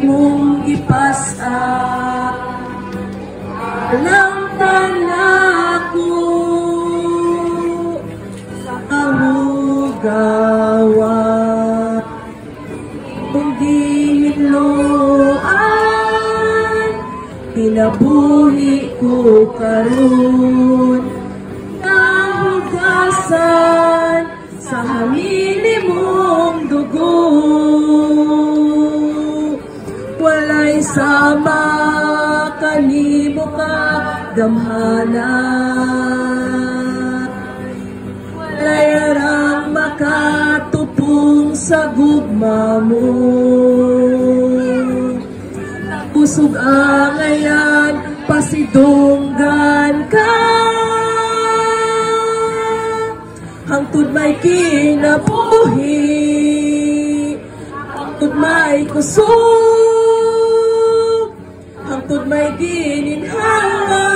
imong ipasa alam tanako sa kahugawan kung dihiloan pinabuhi ko karon nahugasan sa hamili mong dugo walay sama kanimo ka gamhana walay arang makatupong sa gugma mo pusog angayan pasidunggan ka hangtod may kinabuhi hangtod may kusog hangtod may gininhawa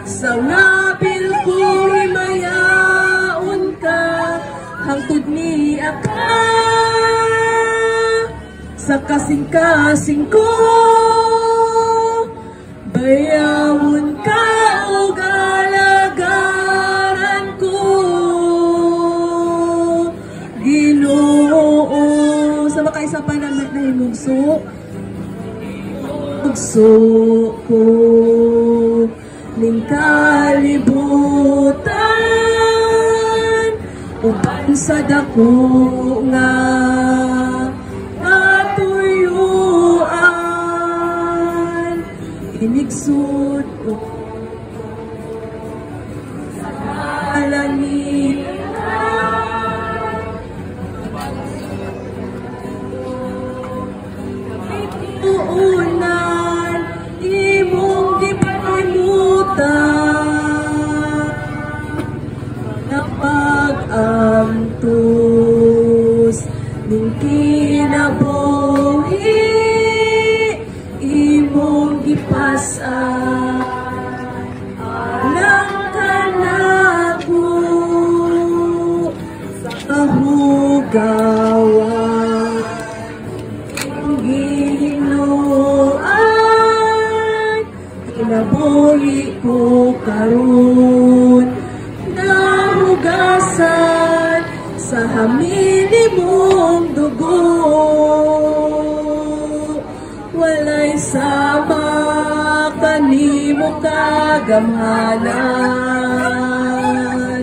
sa nabil ko himayaon ka hangtod niya ka sa kasing-kasing ko bayawon ka o galagaran ko Ginoo sa makaisa pa na nahimugso mugso ko ning kalibutan uban sa dako nga atuyuan inigsud ko sa alangit uunan imong gipanutan na pag-antos ning kinabuhi imong gipasa alang kanako sa kahugawan Ginoon kinabuhi ko karon nahugasan sa hamili mong dugo walay sama kanimo kagamhanan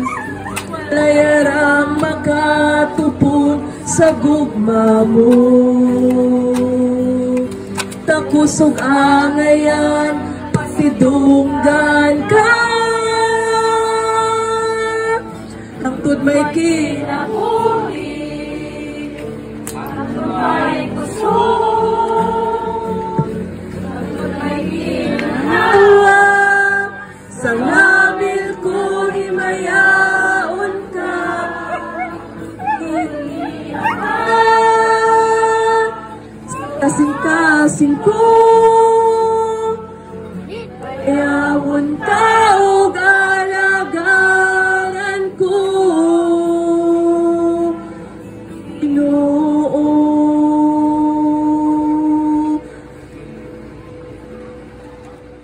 walay arang makatupong sa gugma mo takusog angayan pasidunggan ka hangtod may kinabuhi hangtod may kusog hangtod may ginhawa sa nabil ko himayaon ka kasing-kasing ko bayawon ka o galagaran ko Ginoo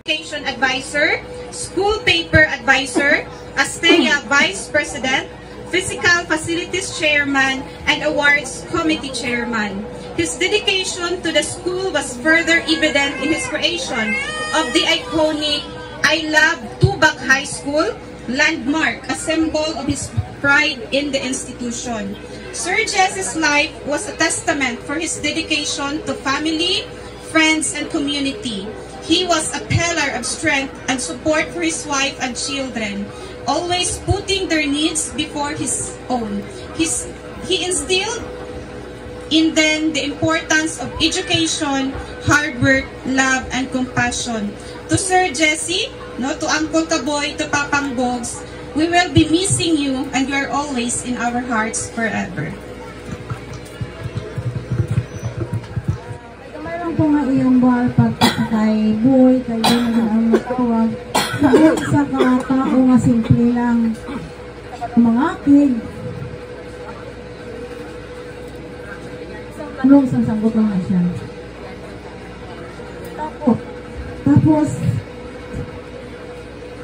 Education Advisor, School Paper Advisor, Astea Vice President, Physical Facilities Chairman, and Awards Committee Chairman. His dedication to the school was further evident in his creation of the iconic I Love Tubac High School landmark, a symbol of his pride in the institution. Sir Jesse's life was a testament for his dedication to family, friends, and community. He was a pillar of strength and support for his wife and children, always putting their needs before his own. He instilled in them the importance of education, hard work, love, and compassion. To Sir Jesse, to Uncle Kaboy, to Papang Bogs, we will be missing you and you are always in our hearts forever. Mayroon po nga iyong buhal pagkakay boy, kayo na ang matawag. Sa katao nga simple lang mga kid. Anong sasanggot lang na siya? Tapos,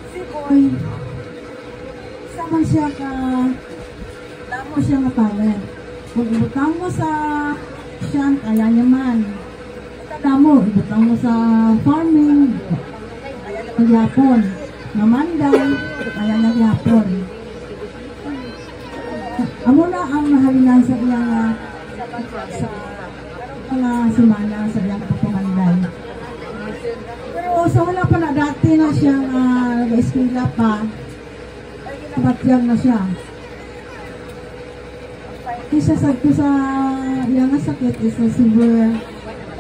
si Boy, sama siya ka, damo siya nga talent. Kung ibutang mo sa siya, kaya niya man. Damo, ibutang mo sa farming, kaya niya magyapon. Namanday, kaya niya magyapon. Amo na ang nahalinan sa iya nga sa mga simana sa iyang papamanday. Pero sa wala pa na dati na siya nag-eskwela pa, ay ginabatyag na siya. Isa sa iyang sakit is na severe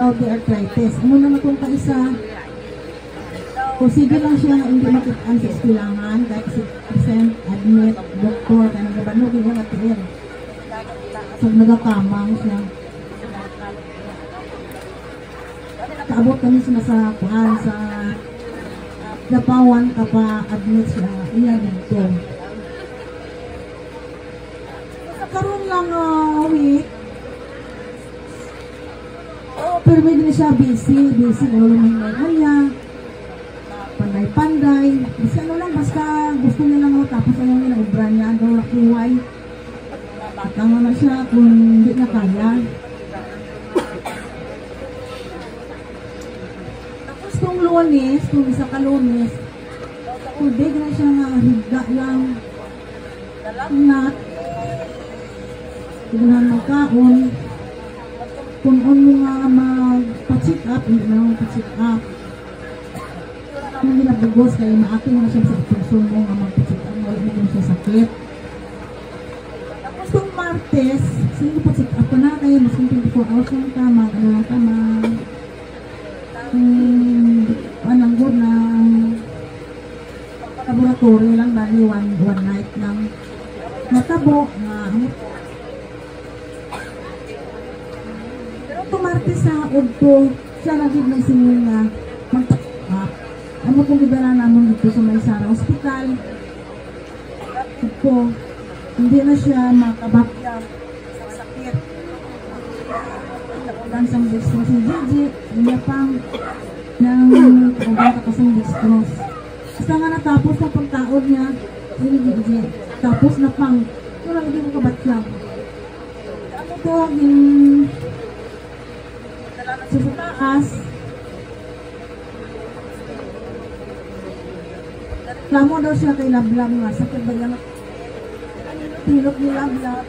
arthritis. Amo na itong kaisa, kung sige lang siya hindi makitaan sa eskwelahan, kahit si present, admit, doktor, kaya nagabanugin yung atiir. So nagakamang siya. Kaabot kami siya sa kuhan, sa Dapawan ka pa admit siya, iya dito. Karoon lang week, pero may din siya busy, ulo may kaya, panday-panday, kasi ano lang, basta gusto niya lang tapos ano nila, obra niya, ang lakiway. Tama na siya kung hindi na kaya. Tapos kung Lunes, kung isa ka Lunes, tubig na siya nga higda lang, dalagnat, tignan magkaon, kung ano nga magpa-check up, hindi na magpa-check up. Kung hindi nabugos, kaya maaking na siya sa person mo nga magpa-check up, wala na siya sakit. Tapos kung Martes, sige pa check up na kaya mas 24 hours lang ka, ano lang ka, anong good na laboratory lang, bali one night lang. Natabo, pero kung Martes sa Udto, siya nagig ng singin nga magpa-check up. Ano kung gidala namin dito sa May Sara Hospital, ito, hindi na siya makabakyang sa sakit. Nakulang siyang dextrose ni Gigi, hindi pang ng kakulang kakasang dextrose. Basta nga natapos na pagtaod niya, ni Gigi, tapos na pang, ito lang hindi makabakyang. Ano to, dala siya sa taas, reklamo daw siya kay Lablab nga, sakit ba yan? Tilok ni Lablab.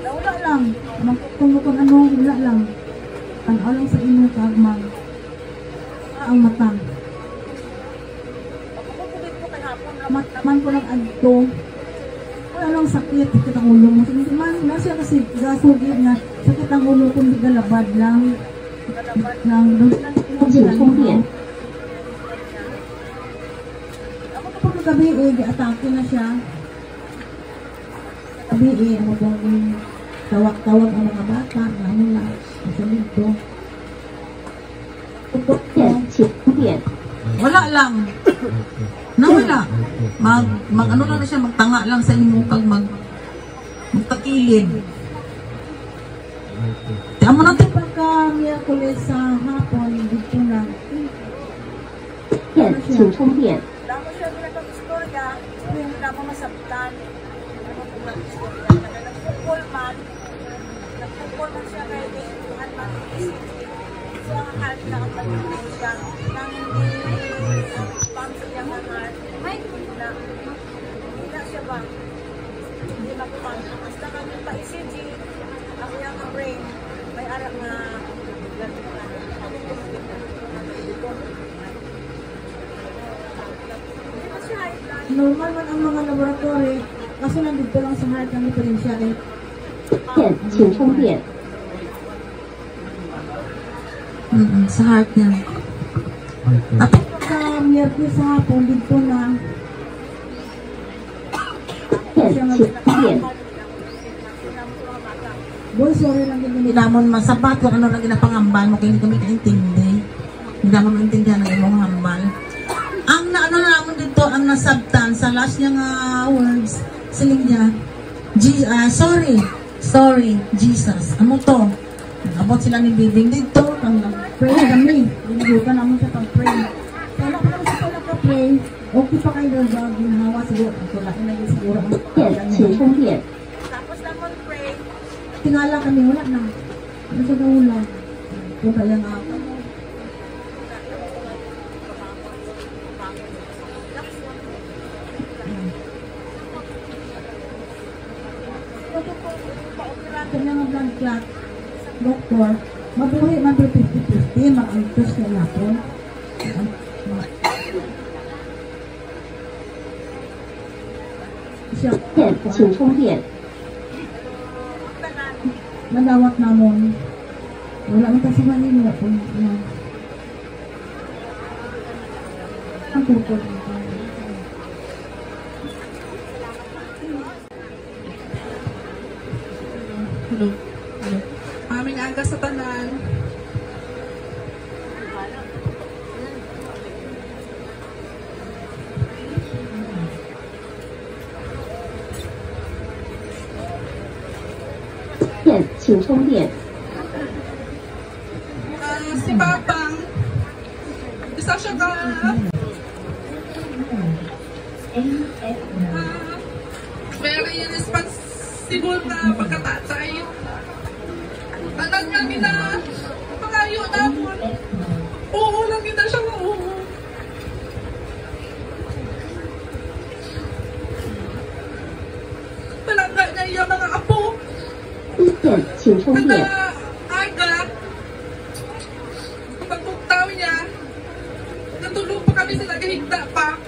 Wala lang. Kung ano, wala lang. Tanaw lang sa inyo kagmang. Ang matang. Pagkukulit ko kay hapon, naman ko lang adto. Wala lang sakit, sakit ang ulo mo. Man, wala siya kasi gasugid nga, sakit ang ulo kung di galabad lang. Galabad lang. Doon lang. Gabi atake na siya. Gabi ano bang tawag-tawag ang mga bata, ano na, sa dito. Wala lang. Nawala. Mag ano lang na siya, magtanga lang sa imo kag magtakilid. Tama natin pagka Miyerkules sa hapon dito na. Yan, siya. Damo siya nag-istorya, yung damo masabtan. Ano kung nag-istorya? Nag-football man siya kaya tuhan man so ang heart na ang pag-ibig siya nang hindi sponsor niya ang heart na hindi siya ba hindi makumpang basta kami pa-ECG ako yung brain may arak na normal man ang mga laboratory kasi nandito lang sa heart ng diferensya eh. Sa heart niya. Tapos sa Miyerkules sa hapon dito na boy, sorry lang din hindi naman masapat kung ano lang ginapangambal mo kaya hindi kami kaintindi. Hindi naman maintindihan ng imong hambal. Ang naano na naman dito, ang nasabtan sa last niyang words, siling niya, sorry, Jesus. Amo to. Abot sila ni Bibing dito, ang pray na kami. Ginugutan naman sa pag-pray. Kaya pa naman sa nagka-pray, okay pa kayo daw ba ginahawa siguro. Wala na naging siguro ang pagkakas. Tapos naman pray. Tingala kami, wala na. Ano sa kaulan? Kung kaya nga ako. Kanya nga blood clot, doktor, mabuhay man pero 50-50, mag-antos na napon. Siya, 请充电。 nadawat namon. Wala man kasi manino kung ano. Ang tukod. Hello. Hello. Aming aga sa tanan.请充电。 Si Babang, isa siya ka very responsible na pagkatatay. Anak namin na pangayo namin. Oo lang kita siya nga oo. Palangga niya yung mga apo. 请充电。 Aga, pagpuntaw niya, natulog pa kami sila kahigda pa.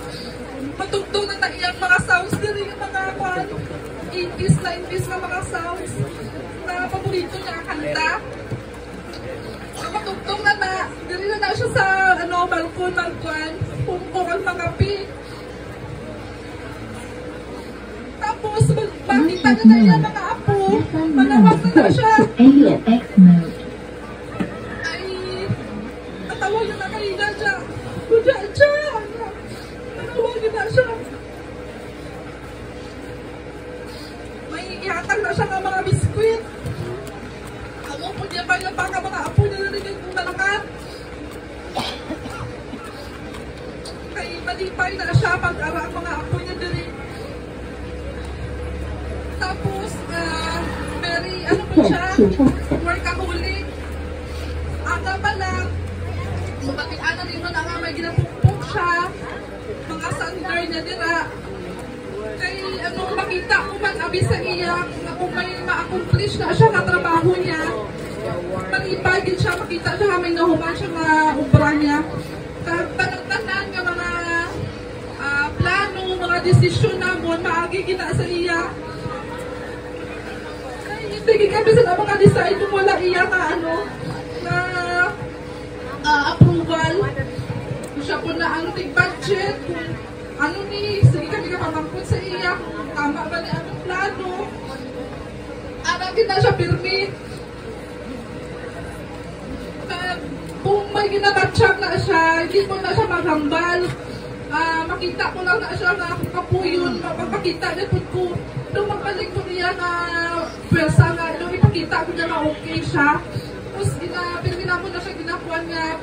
Matugtog na iyang mga sounds din yung mga 80s, 90s na mga sounds na paborito niya kanta. So matugtog na, dili na siya sa balkon, pumukok ang mga pi. Tapos, makita niya na yung mga apo, malawag na siya. AX mode. Ay, natawag na nakahiga siya. Kudya siya. Natawagin na siya. May ihatag na siya ng mga biskwit. Amo po niya ba yung baka mga apo niya narinig kong malakat. Kay malipay na siya pag-ara ang mga apo niya din. Tapos, very, po siya, workaholic. Aga pa lang, mabatian na rin mo na nga may ginapukpok siya. Mga sander niya dira. Kay, makita ko man, abi sa iya, na kung may ma-accomplish na siya na trabaho niya, malipagin siya, makita siya, may nahuman siya na ubra niya. Tanang-tanan nga mga plano, mga desisyon namon, maagi kita sa iya. Hindi kami sa mga decide kung wala iya na approval. Siya po na budget, kung sige kami kapamangkot sa iya, kung tama ba niya ang plano. Aragin na siya pirmi. Kung may ginabatsyag na siya, hindi po na siya maghambal. Makita ko lang na siya na kapuyon, mapapakita niya po ko. Nung magbalik ko niya na pwersa nga, nung ipakita ko niya na okay siya. Tapos pinagina mo na siya, ginakuha niya,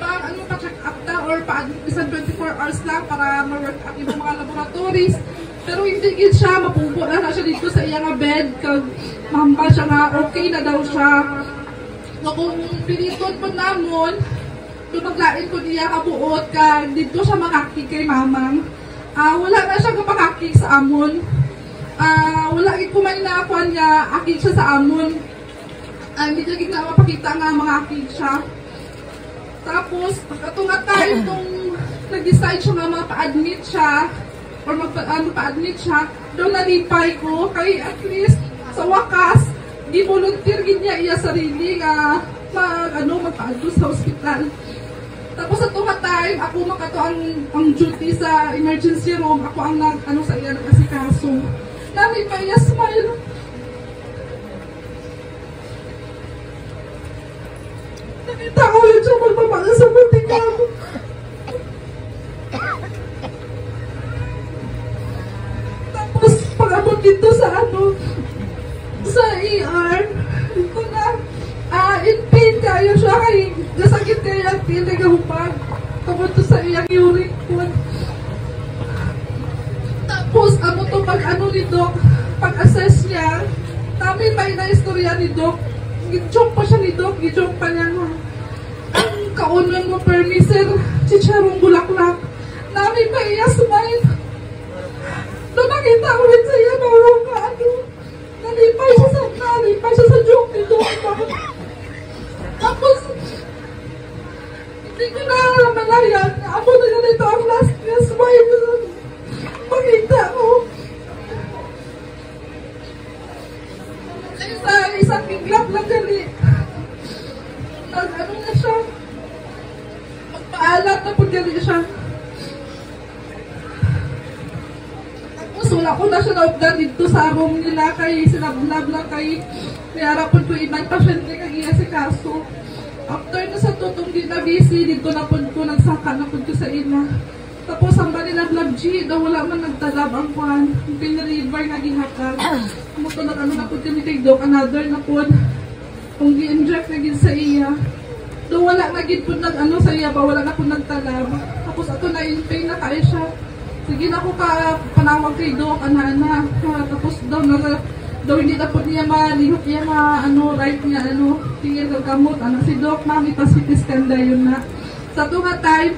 pa-check up na or isang 24 hours lang para ma-work up yung mga laboratories. Pero hindi gid siya, mapupo na siya dito sa iyang bed, kag mahambal siya nga, okay na daw siya. Kung piniton po namon, kung maglain ko niya kabuot, kag dito siya makakik kay mamang. Wala na siya kapakakik sa amon. Wala ikumain na ako niya, akit siya sa amon. Hindi niya na mapakita nga mga akit siya. Tapos, pagkatunga tayo kung nag-decide siya nga mapa-admit siya, or magpa-admit siya, doon nalipay ko, kay at least, sa wakas, di volunteer niya iya sarili nga magpa-admit sa hospital. Tapos sa tunga time, ako makato ang duty sa emergency room, ako ang sa iya nag-asikaso. Namin pa iya smile. Nakita ko ulit siya magpapala sa butika ko. Tapos pag-abot dito sa sa ER, ito na, in pain kayo siya, kay nasakit kayo ang ni Doc, pag-assess niya, namin may na-istorya ni Doc. Gidjoke pa siya ni Doc, gidjoke pa niya nga. Ang kaunan mo, permi, sir, chicharong bulaklak. Namin pa iya smile. Doon nakita ko rin sa iya, marong ka, nalipay siya sa joke ni Doc. Tapos, hindi ko na malayan. Ako na ganito ang last niya smile. Makita ko. Isang iglap lang gali. Ano na siya? Magpaalat na po gali siya. Tapos wala ko na siya naugdan dito sa room nila kay sinablab lang kay mayarapon ko ibang pasyente kag iya si kaso. After na sa tutong di na busy, dito na po ko nagsaka na po ko sa ina. Tapos ang banilag G, daw wala man nagtalab ang kwan. Yung pinariver nga gihakal. Muto na ano na po kami kay Doc, another na po. Kung gi-inject na gid sa iya. Daw wala na gid po nag-ano sa iya ba, wala na po nagtalab. Tapos ato na in pain na kaya siya. Sige na ko ka panawag kay Doc, ana-ana. Tapos daw hindi na po niya malihok niya right niya, tingin gagamot. Si Doc, mami, pa-CT scan yun na. Sa tunga time,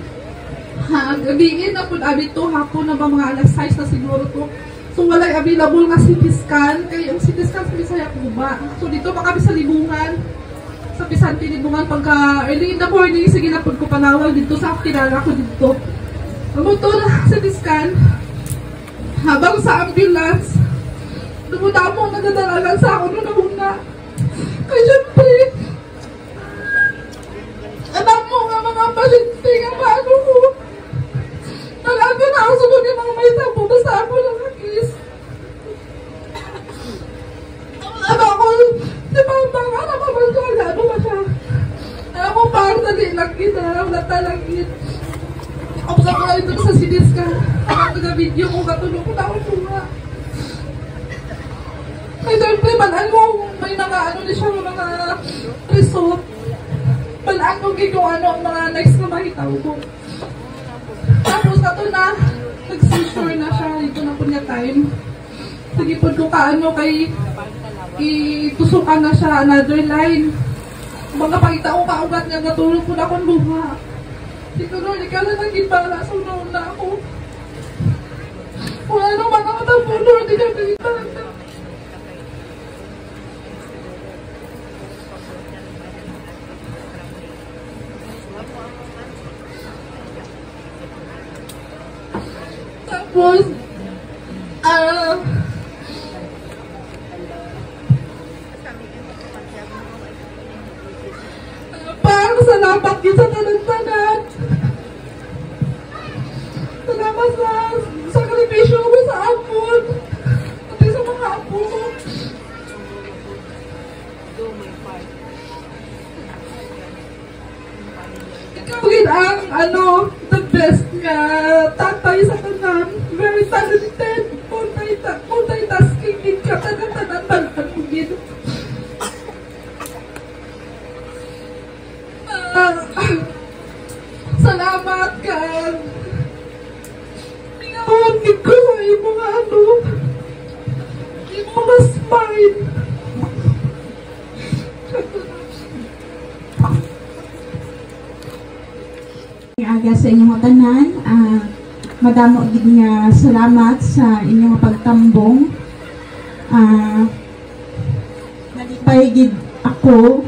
gabiin na po, abi to, hapon na ba mga alas 6 na siguro to. So, wala'y available nga CT scan. Kaya yung CT scan sa Bisaya po ba? So, dito pa kami sa Libungan. Sa Pisanti Libungan. Pagka early in the morning, sige na po ko panawag dito sa kilala ko dito. Mabuto na CT scan. Habang sa ambulance, dumudamo nagdadalagan sa ako nung nauna. Kaya syempre, alam mo nga mga pasyente nga bago ko. Talaga na ako sunod yung mga may tapo, basta ako lang nakis. Ano ako, di ba baka naman ko, ano ba siya? Alam mo, parang dali lang kita, wala talagin. Kapag ako na ito sa CDs ka, kapag nag-video ko, katulong ko na ako nga. Ay, syempre, malaan mo, may mga ano na siya, mga result. Malaan mo kung ano ang mga next na makita ko. Tapos na to na, nag-seizure na siya, dito na po niya time. Sige po ko kaano kay itusukan na siya, another line. Mga pakita ko kaugat niya, natulog po na akong luha. Siguro, ikaw na nagipala, sunod na ako. Wala naman ako ng puno, hindi ka pinipala. Tapos, parang salamat yun sa tanan-tanan. Salamat sa sakripisyo mo sa apon. Pati sa mga apo mo. Ikaw yun ang, the best nga tatay sa tanan. Very talented. Multitasking din ka. Tanan-tanan mo yun. Salamat ka. Pinawagin ko sa iyo mga hindi mo ma-smile. Aga sa inyong tanan, madamo gid nga salamat sa inyong pagtambong. Nalipay gid ako,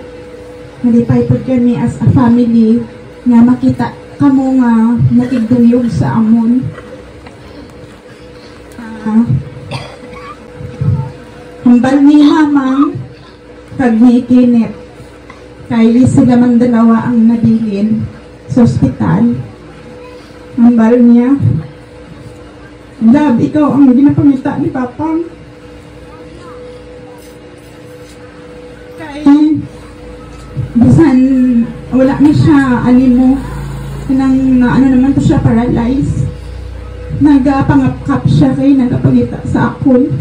nalipay po kami as a family nga makita kamo nga nakigduyog sa amon. Hambal ni Mamang kag ni Kenneth, kay sila man dalawa ang nabilin sa ospital. Hambal niya, Dab, ikaw ang ginapamita ni Papa. Kay bisan wala na siya animo nang ano naman to siya, paralyzed. Nagapangapkap siya kay nagapangita sa akon.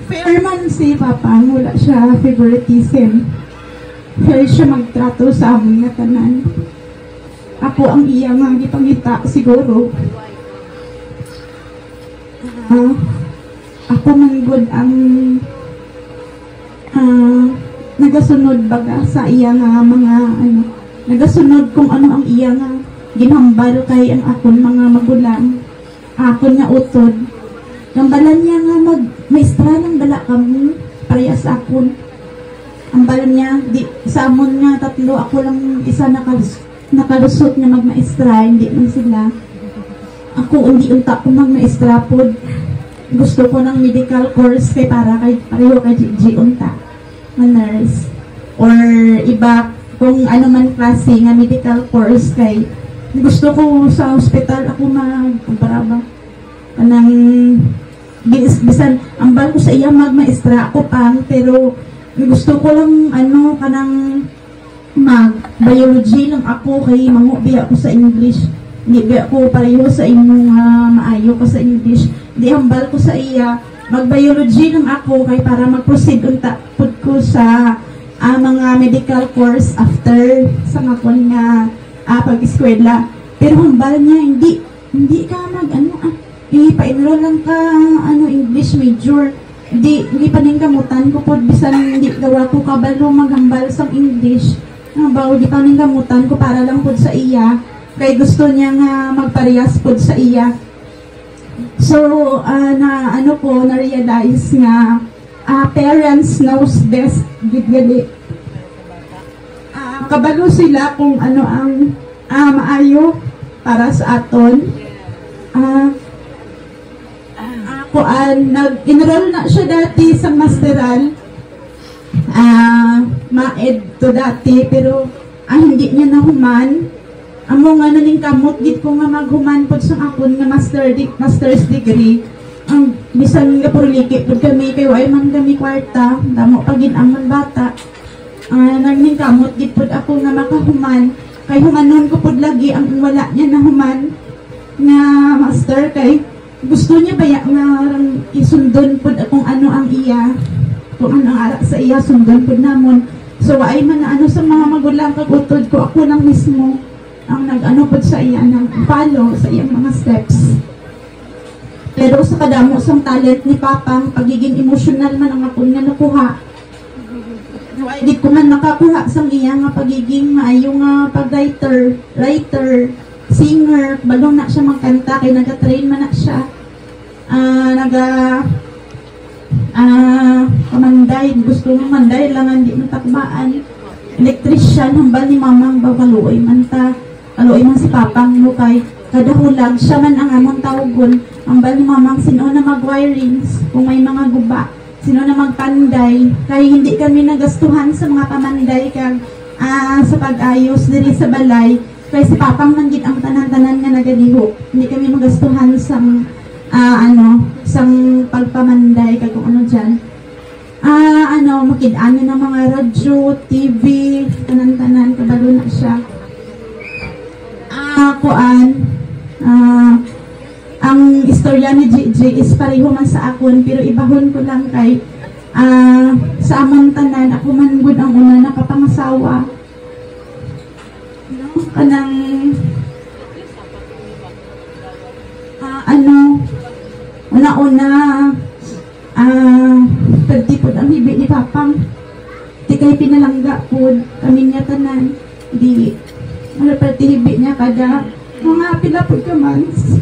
Fair man si Papa, wala siya favoritism. Fair siya magtrato sa aming nga tanan. ako ang iya nga gipangita siguro. Ako man gud ang nagasunod baga sa iya nga mga nagasunod kung ano ang iya nga ginhambal kay ang akon mga magulang, akon nga utod. Gambalan niya nga maestra ng dala kami pareha sa akon. Ang balan niya, sa amon nga tatlo, ako lang isa nakalusot na magmaestra, hindi man sila. Ako, hindi unta ko magmaestra po. Gusto ko ng medical course kay pareho kay Gigi unta, nurse. Or iba, kung ano man klase nga medical course kay gusto ko sa hospital ako magparaba. Kanang bisan ambal ko sa iya magmaestra ako pang, pero gusto ko lang kanang mag-biology lang ako kay mangubi ako sa English. Hindi ba ako pareho sa inyong maayo ko sa English. Di hambal ko sa iya mag-biology lang ako kay para mag-proceed unta pud ko sa mga medical course after sa ngakon nga pag-eskwela. Pero hambal niya hindi ka pa-enroll lang ka English major. Hindi pa ning gamutan ko pod bisan hindi gawa ko kabalo maghambal sa English. Di pa ning gamutan ko para lang pod sa iya kay gusto niya nga magparehas pod sa iya. So na-realize nga parents knows best gid gali. Kabalo sila kung ano ang maayo para sa aton. Nag-enroll na siya dati sa masteral, ma-ed to dati, pero hindi niya nahuman. Amo nga naning kamot gid ko nga maghuman pod sa akon nga master's degree. Ang bisan nga purliki pod kami kay way man kami kwarta, damo pa gid amon bata. Nagning kamot gid pod ako nga makahuman. Kay humanon ko pod lagi ang wala niya nahuman nga master kay gusto niya ba nga isundon pod kung ano ang iya, kung ano ang ara sa iya, sundon pod namon. So ay man na sa mga magulang kagutod ko, ako lang mismo ang pod sa iya, nag-follow sa iyang mga steps. Pero sa kadamo sang talent ni Papang, pagiging emotional man ang akong nga nakuha. Di ko man nakakuha sang iya nga pagiging maayo nga pag-writer, singer, balong na siya magkanta kay nagatrain man na siya. Kamanday, gusto mo manday lang hindi man takbaan. Electrician, hambal ni mamang babaluoy man ta. Aluoy man si Papang no kay kada hulag siya man ang among tawgon. Hambal ni mamang sino na mag-wirings kung may mga guba, sino na magpanday. Kay hindi kami nagastuhan sa mga pamanday kag sa pag-ayos diri sa balay. Kay si Papang man gid ang tanan-tanan nga nagalihok. Hindi kami magastuhan sang pagpamanday kag kung ano dyan. Makid-ano ng mga radyo, TV, tanan-tanan, kabalo na siya. Ang istorya ni Gigi is pareho man sa akon, pero ibahon ko lang kay sa among tanan, ako man gud ang una nakapangasawa. Kanang una-una pagtipod ang hibi ni Papang, di kay pinalangga po kami niya tanan, di hibi niya kada mga pila po ka months.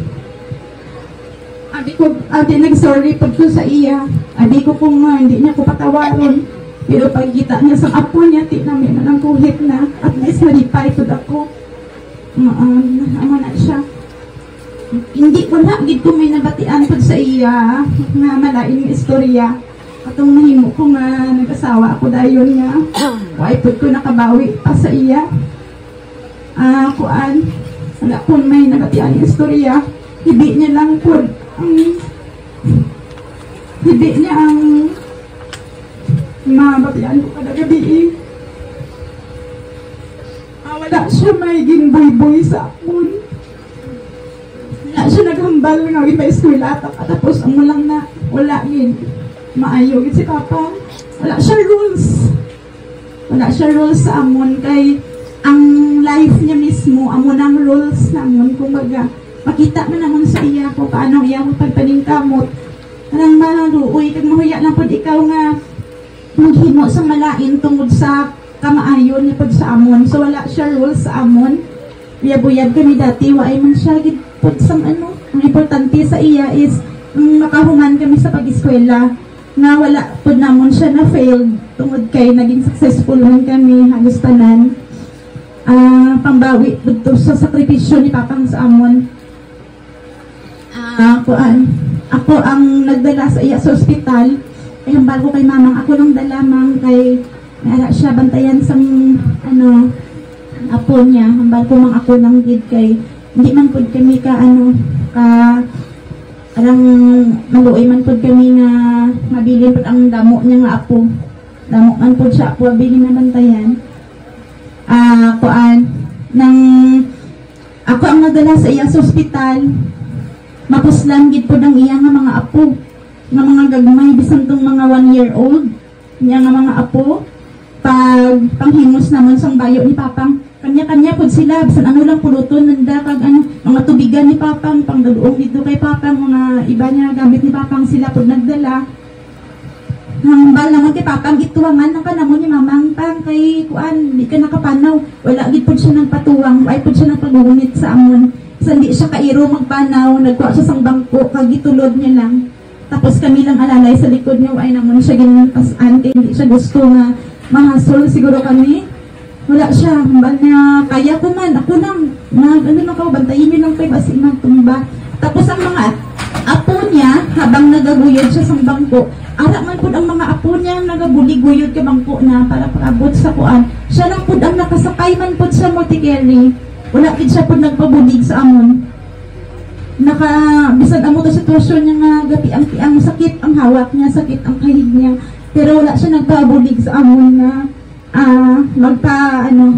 Abi nag-sorry po ko sa iya, abi ko kung hindi niya ko patawaron, pero pagkita niya sa apo niya, ti namin manang kuhit na, at least malipay po ako. Ama na siya. Hindi ko na, gid ko may nabatian po sa iya, nga malain yung istorya. Katong nahimo ko nga nag-asawa ako dayon nga, why po ko nakabawi pa sa iya. Wala po may nabatian yung istorya. Hibi niya lang po, hibi niya ang mabatian ko kada gabi. Wala siya may ginboy-boy sa akon. Wala siya naghambal nga iba eskwela tapos ang malang na wala yun maayo yun si Papa. Wala siya rules sa amon kay ang life niya mismo, amo ng rules namon, kumbaga, makita mo naman sa iya ko, paano iya mo pagpaningkamot, anang maluoy, kag mahuya lang pod ikaw nga, maghimo sa malain tungod sa kamaayon niya pod sa amon, so wala siya rules sa amon, buyab-buyab kami dati, waay man siya, pod sa ano, ang importante sa iya is, makahuman kami sa pag-eskwela, nga wala pod namon siya na failed, tungod kay naging successful man kami, halos tanan. Pambawi dito sa sakripisyo ni Papang sa amon. Ako ang nagdala sa iya sa ospital. Ay hambal ko kay mamang, ako nang dalamang kay nara siya bantayan sa apo niya. Hambal ko mang ako nang gid kay hindi man pud kami ka parang maluoy man pud kami nga mabilin pud ang damo niya nga apo. Damo man pud siya apo abilin na bantayan. Ako ang nadala sa iya sa ospital, mapuslan gid po ng iya nga mga apo, nga mga gagmay, bisan tong mga 1-year-old, niya nga mga apo, pag panghimos naman sang bayo ni Papang, kanya-kanya po sila, bisan ano lang puluton, nanda, kag mga tubigan ni Papang, pangdaluong dito kay Papang, mga iba niya gamit ni Papang, sila po nagdala. Hambal naman kay Papang ituwangan ng kanamo ni Mamang Pang kay kuan di ka nakapanaw, wala gid pud siya nagpatuwang, ay pud siya nagpagunit sa amon, hindi siya kairo magpanaw, nagkuha siya sang bangko kag gitulod niya lang, tapos kami lang alalay sa likod niya, ay naman siya ginpasan kay hindi siya gusto nga mahasol siguro kami, wala siya. Hambal niya kaya ko man, ako nang bantayin niyo lang kay basi magtumba. Tapos ang mga apo niya habang nagaguyod siya sang bangko, ara man pud ang mga apo niya nagabulig-guyod ka bangko na para pag-abot sa kuan. Siya lang pud ang nakasakay man pud sa multi-carry. Wala gid siya pud nagpabulig sa amon. Bisan amo ta sitwasyon niya nga gapi ang sakit ang hawak niya, sakit ang kahig niya. Pero wala siya nagpabulig sa amon na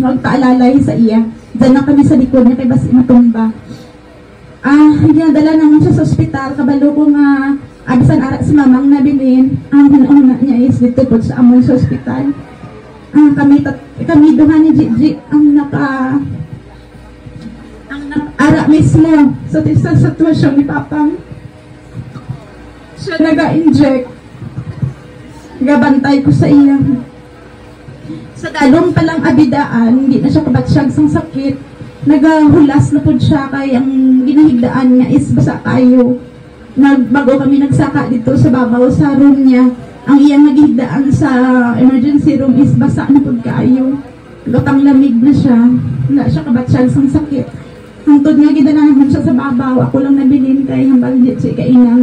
magpaalalay sa iya. Diyan na kami sa likod niya kay basi matumba. Dinadala naman siya sa ospital, kabalo ko nga bisan ara si Mamang nabilin, ang una niya is dito po sa amon sa ospital. Kami duha ni Gigi ang ara mismo sa sitwasyon ni Papang. Siya naga-inject, gabantay ko sa iya. Sa dalong palang abidaan, hindi na siya kabatsyag sang sakit, nagahulas na po siya kay ang ginahigdaan niya is basa kayo. Bago kami nagsaka dito sa babaw sa room niya, ang iyang naghigdaan sa emergency room is basa na po kayo. Lutang lamig na siya, wala siya kabatsyag sang sakit. Hangtod nga gidala naman siya sa babaw, ako lang nabilin kay hambal dit siya kaina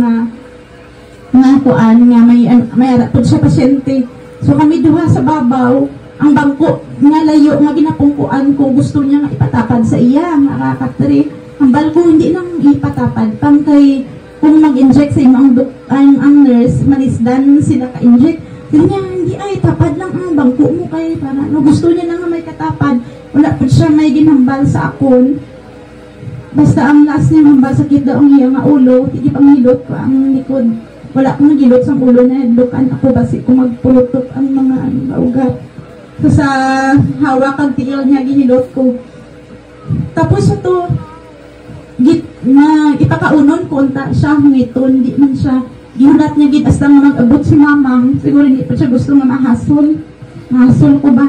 nga kuan nga may ara po siya pasyente. So kami duha sa babaw, ang bangko nga layo nga ginapungkuan ko, gusto niya nga ipatapad sa iya nga kakatri. Hambal ko hindi lang ipatapad pang kay kung mag-inject sa imong ang nurse, malisdan sila ka-inject. Hindi ay tapad lang ang bangko mo kay para gusto niya lang nga may katapad. Wala po siya may ginhambal sa akon. Basta ang last niya hambal sakit daw ang iya nga ulo, hindi pangilot ko ang likod. Wala akong nagilot sa ulo na dukan ako basi kung magpulutok ang mga ugat. So sa hawak kag tiil niya gihilot ko. Tapos ito ipakaunon ko unta siya hungiton, hindi man siya gihulat niya gid hasta mag-abot si Mamang, siguro hindi pa siya gusto nga mahasol ko ba,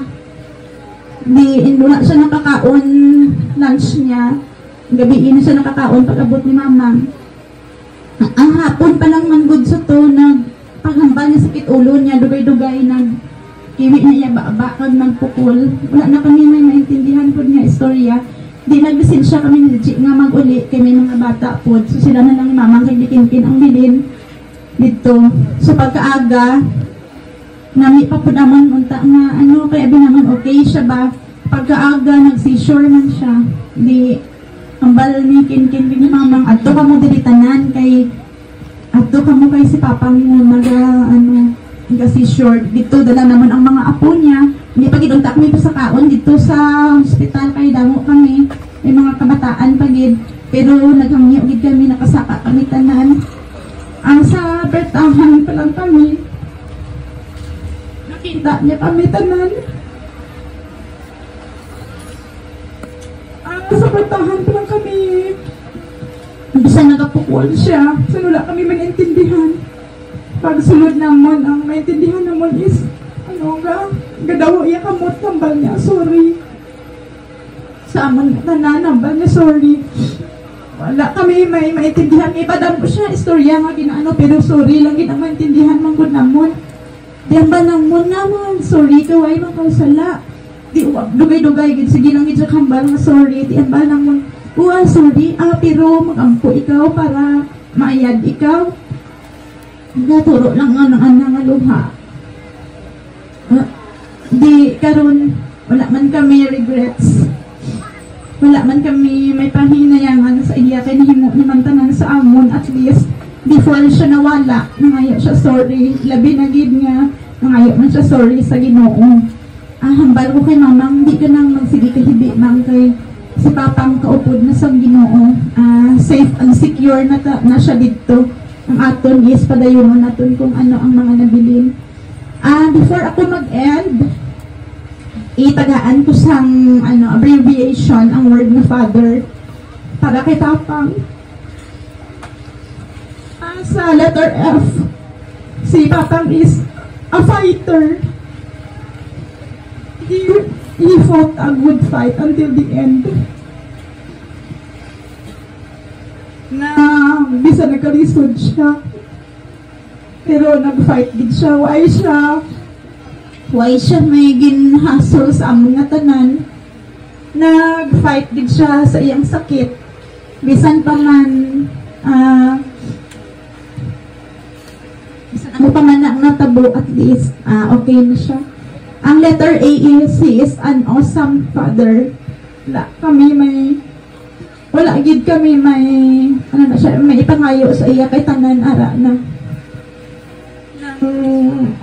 wala siya nakakaon lunch niya, gabi na siya nakakaon pag-abot ni Mamang. Ang hapon pa lang man good sa to, paghambal niya sakit ulo niya, dugay-dugay kiwi niya ba kag nagpukul, wala na kami may maintindihan po niya istorya. Di nagbisin siya kami ni Gigi nga mag-uli kay may mga bata po. So sila na lang ni Mamang kay Dikinkin ang bilin dito. So pagkaaga, nami pa po naman unta nga kaya naman okay siya ba? Pagkaaga, nag-seizure man siya. Di, hambal ni Kinkin ni Mamang, ato ka mo dilitanan kay si Papang mo nag-seizure. Dito dala naman ang mga apo niya. Hindi pa gid unta kami pa sa kaon dito sa ospital kay damo kami. May mga kabataan pa gid, pero naghangyo gid kami, nakasaka kami tanan. Ang sa bertahan pa lang kami. Nakita niya kami tanan. kwartahan pa lang kami. Bisa nagapukul siya. So wala kami maintindihan. Pag sulod namon, ang maintindihan namon is, gadawa iya kamot tambal niya, sorry. Sa amon tanan, tambal niya, sorry. Wala kami may maintindihan. Ipadam ko siya, istorya nga ginaano, pero sorry lang gina maintindihan man gud namon. Diyan ba namon, sorry ka, ay makausala. Di, dugay-dugay, sige lang gid sa kambal nga, sorry. Diyan ba namon, sorry, pero magampo ikaw para maayad ikaw. Naturo lang nga ng anang luha. Di, karon wala man kami regrets. Wala man kami may pahinayangan sa iya, kaya nahimo naman tanan sa amon, at least, before siya nawala, nangayo siya sorry. Labi na gid nga, nangayo man siya sorry sa Ginoo. Hambal ko kay mamang, di ka nang magsige kahibi, mang kay si Papang kaupod na sa Ginoo, safe and secure na siya dito. Ang aton is padayonon naton kung ano ang mga nabilin. Before ako mag-end, itagaan ko sang abbreviation ang word na Father para kay Papang. Sa letter F, si Papang is a fighter. He fought a good fight until the end. Na bisa nagkalisod siya. Pero nag-fight din siya. Why siya may ginhasol sa among nga tanan. Nag-fight din siya sa iyang sakit. Bisan pa man bisan pa man natabo, at least okay na siya. Ang letter A is, he is an awesome father. Wala gid kami may ipangayo sa iya kay tanan ara na.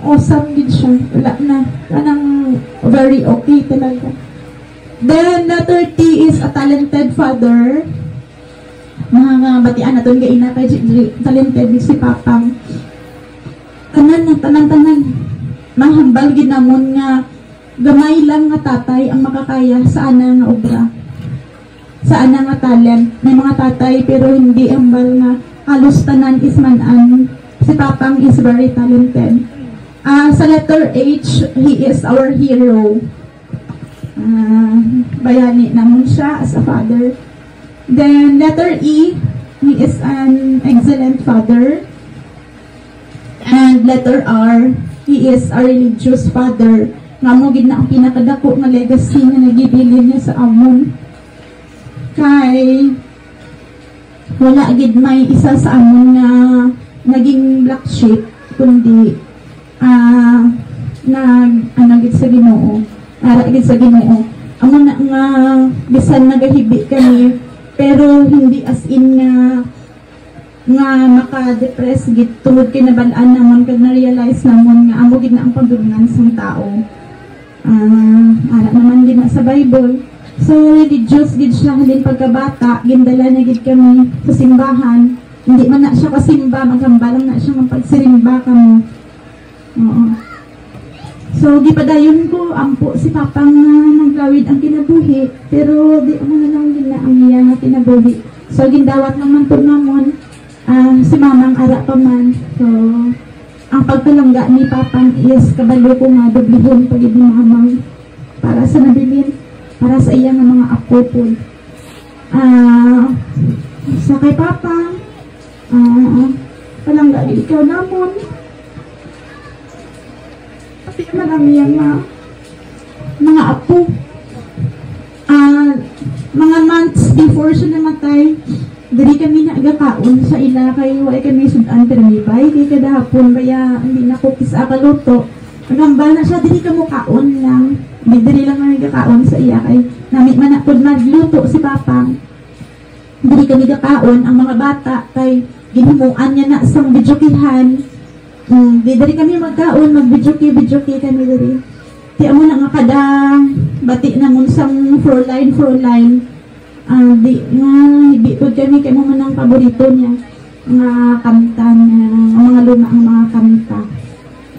Awesome gid siya. Wala na. Kanang very okay talaga. Then letter T is a talented father. Mga batian naton kay ina kay talented si Papang. Tanan. Mahambal gid namon nga gamay lang nga tatay ang makakaya sa ana nga obra. Sa ana nga talent. May mga tatay pero hindi hambal nga halos tanan is man-an. Si Papang is very talented. Sa letter H, he is our hero. Bayani namon siya as a father. Then letter E, he is an excellent father. And letter R, he is a religious father. Nga mo gid na ang pinakadako nga legacy nga nagibilin niya sa amon. Kay wala gid may isa sa amon nga naging black sheep, kundi gid sa Ginoo. Ara gid sa Ginoo. Amo na nga bisan nagahibi kami, pero hindi as in nga maka-depress gid tungod kay nabal-an namon kag na-realize namon nga amo gid na ang pagdungan sang tao. Ara naman gid na sa Bible. So religious gid siya din pagkabata, gindala na gid kami sa simbahan. Hindi man na siya kasimba, maghambalang na siya magpagsirimba kamo. Oo. So gipadayon ko ampo si Papang naglawid ang kinabuhi, pero di mo na lang gina ang iya nga kinabuhi. So gindawat naman po namon si Mamang ara pa man. So ang pagpalangga ni Papang is kabalo ko nga dublihon pagid ni Mamang para sa nabilin, para sa iya nga mga apo po. Sa kay Papang palangga ikaw namon. Pati marami ang mga apo. Mga months before siya namatay, dali kami naagakaon sa ila kay way kami sudan pero may bay kay kada hapon baya hindi na ko kisa kaluto. Nagambal na siya, dili ka mo kaon lang. Dili lang nagakaon sa iya kay namit man ako nagluto si Papang. Dili kami gakaon ang mga bata kay ginumuan niya na sang bidyokihan. Dili kami magkaon, magbidyoki kami diri. Ti amo na nga kada bati namon sang Froline. Di nga ibipod kami kay mo man ang paborito niya nga kanta niya, mga luma ang mga kanta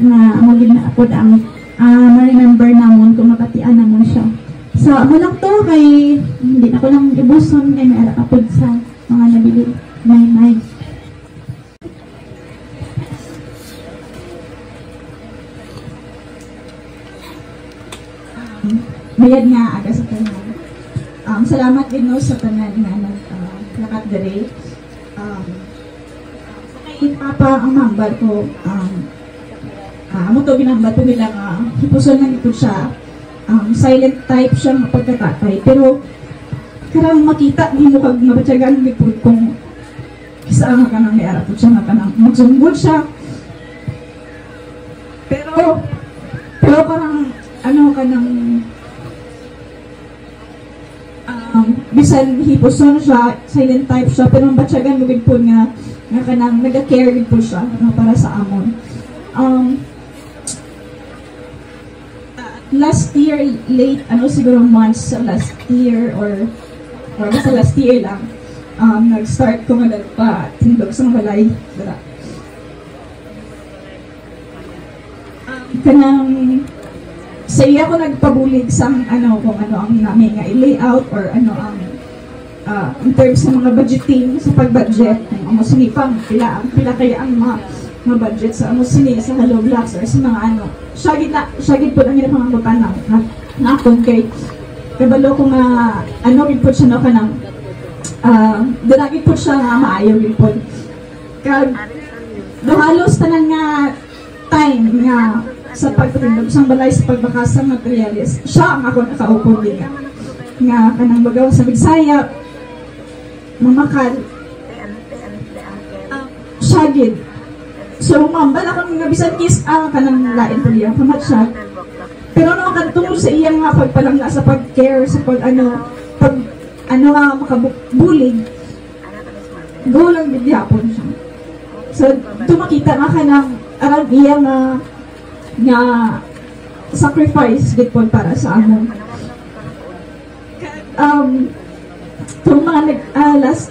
nga amo gid na ako ang ma-remember namon kung mabatian namon siya. So amo lang to kay hindi na ko lang hipuson kay may arakapod sa mga nabili may. Bayad nga aga sa tanan. Salamat din no sa tanan nga nakat dere. Kay papa ang mambal ko amo to ginambal ko nila nga hipuson lang ito siya. Silent type siya nga pagkakatay pero karang makita ni mo kag mabatyagan gipud kung isa nga kanang may arap siya nga kanang magsunggol siya. Pero parang ano kanang bisan hipuson siya, silent type siya, pero ang batyagan mo po nga kanang nag-care po siya para sa amon. Last year, late, siguro months sa last year or basta last year lang, nag-start ko nga nagpa-tindog sa balay. Kanang sa iya ko nagpabulig sa kung ano ang namin nga i-layout or ano ang in terms ng mga budgeting sa pag-budget ng amo sinipang pila kaya ang mga budget sa amo sini sa Hello Blocks or sa mga syagid po ang ilang mga panaw na akong kay kabalo ko nga gid po siya no kanang dalagi po siya nga maayo gid po kag halos tanan nga time nga sa pagtindog sa balay sa pagbakasang materialis siya ang ako nakaupo din nga kanang bagaw sa Bigsaya mamakal syagid so mambal ako nga bisan kis kanang lain po niya pamatsyag pero no kantungo sa iyang nga pagpalangga sa pag-care sa pag makabulig go lang bidyapon siya so tumakita nga kanang aral iya nga sacrifice gid po para sa amon. Itong mga last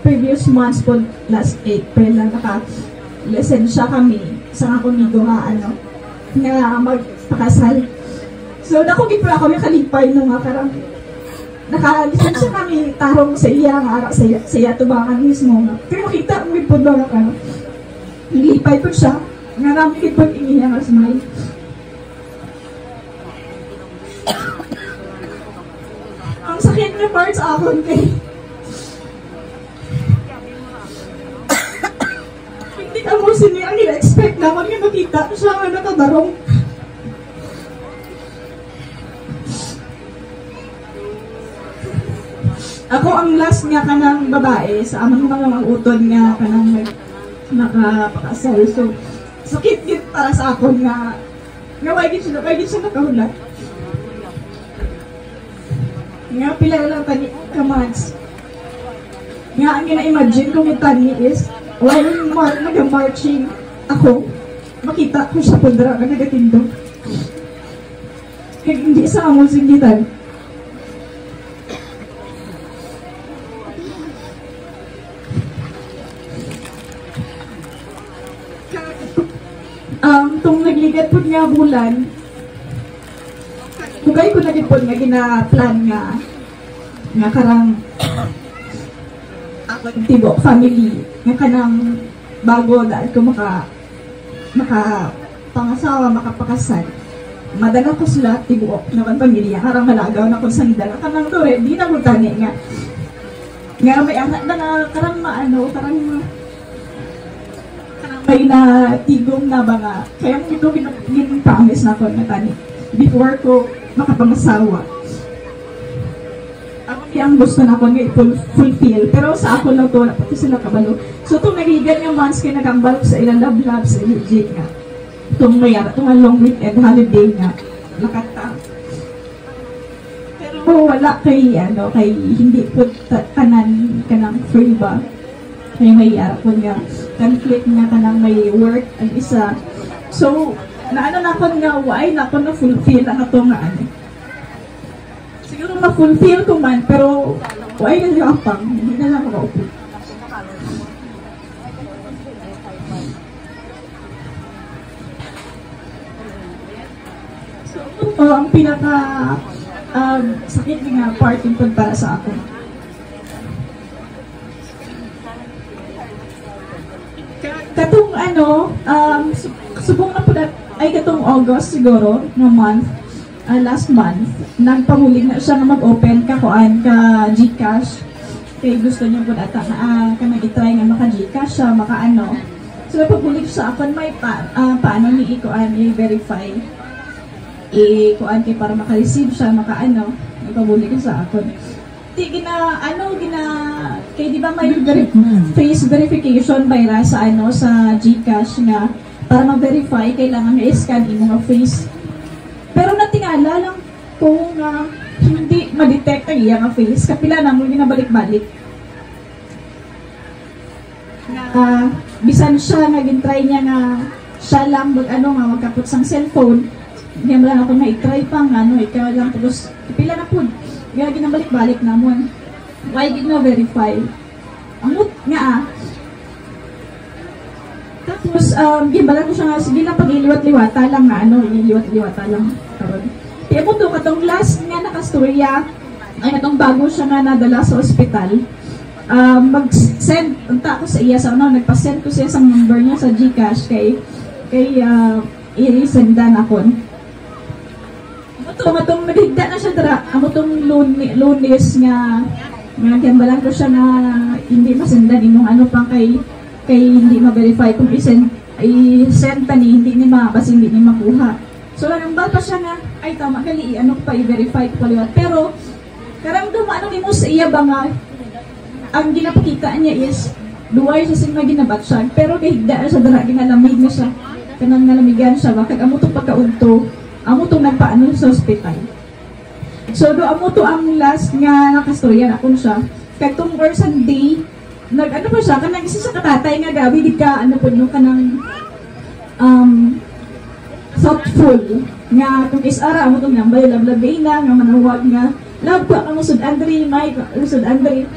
previous months po, last April lang naka-lisensya kami sa nga kumigo nga nga magpakasal. So dako gid pala kami kalipay no nga karang naka-lisensya kami tarong sa iya nga sa iya tubangan mismo nga. Pero makita mo gid po ba nga lipay po siya nga namin kipag iniya nga smile. Ang sakit niya parts akon kay hindi ka mo sini ang ina-expect na ako nga makita siya nga nakabarong. Ako ang last nga kanang babae sa amang mga utod nga kanang nakapakasal. So sakit gid para sa akon nga why gid siya nakahulat. Nga pila lang tani ka months. Nga ang gina-imagine ko ng tani is while nag-marching ako, makita ko siya pundra nga nagatindog. Kaya hindi sa amon singitan. Itong nagligat po niya bulan, kugay ko na din po nga gina-plan nga karang tibok family nga kanang bago dahil ko makapangasawa, makapakasal. Madaga ko sila tibok naman pamilya, karang malagaw na kung saan dala. Kanang to di na ko tani nga may anak na karang karang may na tigong na ba nga. Kaya mo ito gin-promise na ko na tani. Before ko makapangasawa. Ako ang gusto na ko nga fulfill. Pero sa ako lang to, pati sila kabalo. So itong nagigan yung months kayo nagambal sa ilang love sa legit nga. Itong mayara, itong long weekend holiday nga. Lakata. Pero wala kay hindi po tanan kanang free ba. Kaya may po nga conflict nga kanang may work ang isa. So, na ko nga why na ko na fulfill ang ato nga siguro ma-fulfill ko man pero why na yung apang hindi na lang makaupo. So, ang sakit nga parting pod para sa ako. Katong subong na po ay katong August siguro no month, last month nagpahulig na siya na mag-open ka GCash kay gusto niya po ata ka nag-try nga maka GCash siya so nagpahulig siya ako may paano ni i-verify kay para maka-receive siya nagpahulig sa ako kay di ba may face verification bayra sa sa GCash nga para ma-verify kailangan i-scan imo nga face. Pero natingala lang kung hindi ma-detect ang iya nga face kapila na mo ginabalik-balik. Bisan siya nga gintry niya nga siya lang magkapot sang cellphone. Hindi mo lang ako na-try pa ikaw lang tapos kapila na po. Kaya ginabalik-balik namon. Why did na verify? Amot nga Tapos, gibala ko siya nga, sige lang pag-iliwat-liwata lang iliwat-liwata lang. Kaya po to, katong last nga nakastorya, ay katong bago siya nga nadala sa ospital, mag-send, unta ko sa iya sa nagpa-send ko siya sa number niya sa GCash kay i-resendan ako. Atong nagigda na siya dara, atong lunes nga gambalan ko siya na hindi masendan imong pang kay hindi ma-verify kung i-send pa hindi ni basta hindi ni makuha. So nambal pa siya nga, ay tama gali, pa i-verify ko paliwat. Pero, karamdam mo sa iya ba nga, ang ginapakita niya is, duway siya sing ginabatsyag, pero kahigda siya dara, ginalamig na siya, kanang nalamigan siya, bakit amo itong pagkaunto, amo itong nagpaano sa hospital. So, amo to ang last nga nakastorya na kung siya, kagtong person day, pa siya, kanang isa sa katatay nga gabi, di ka, kanang thoughtful, nga kung isara, amo itong nambay, lablabay na, nga manawag nga, love ko, ang usod Andre, may usod Andre.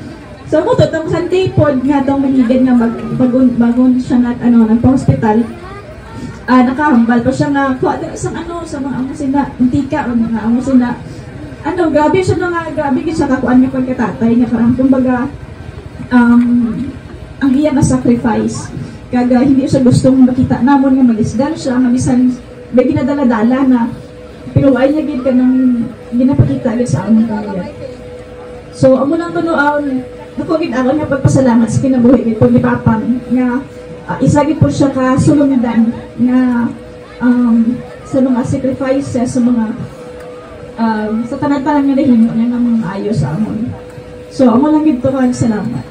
So, amo to, itong Sunday pod, nga itong manigid nga bagon siya na, nagpa-hospital, nakahambal pa siya nga, kuha sa mga amo sila, antika, o mga amo sila, grabe siya na grabe siya kakuan nga pagkatatay, nga parang, kumbaga, ang iya na sacrifice kaga hindi siya gustong makita namon nga mag-isdan siya nga bisan may ginadala-dala na pinuway niya gid kanang ginapakita gid sa among kaya. So amo nang tunoon ako gid ako nga pagpasalamat sa kinabuhi gid pag nipapang nga isa gid po siya ka sulundan nga sa mga sacrifice sa mga sa tanan-tanan nga nahimo niya nga mga ayos sa amon. So amo lang gid to ka salamat.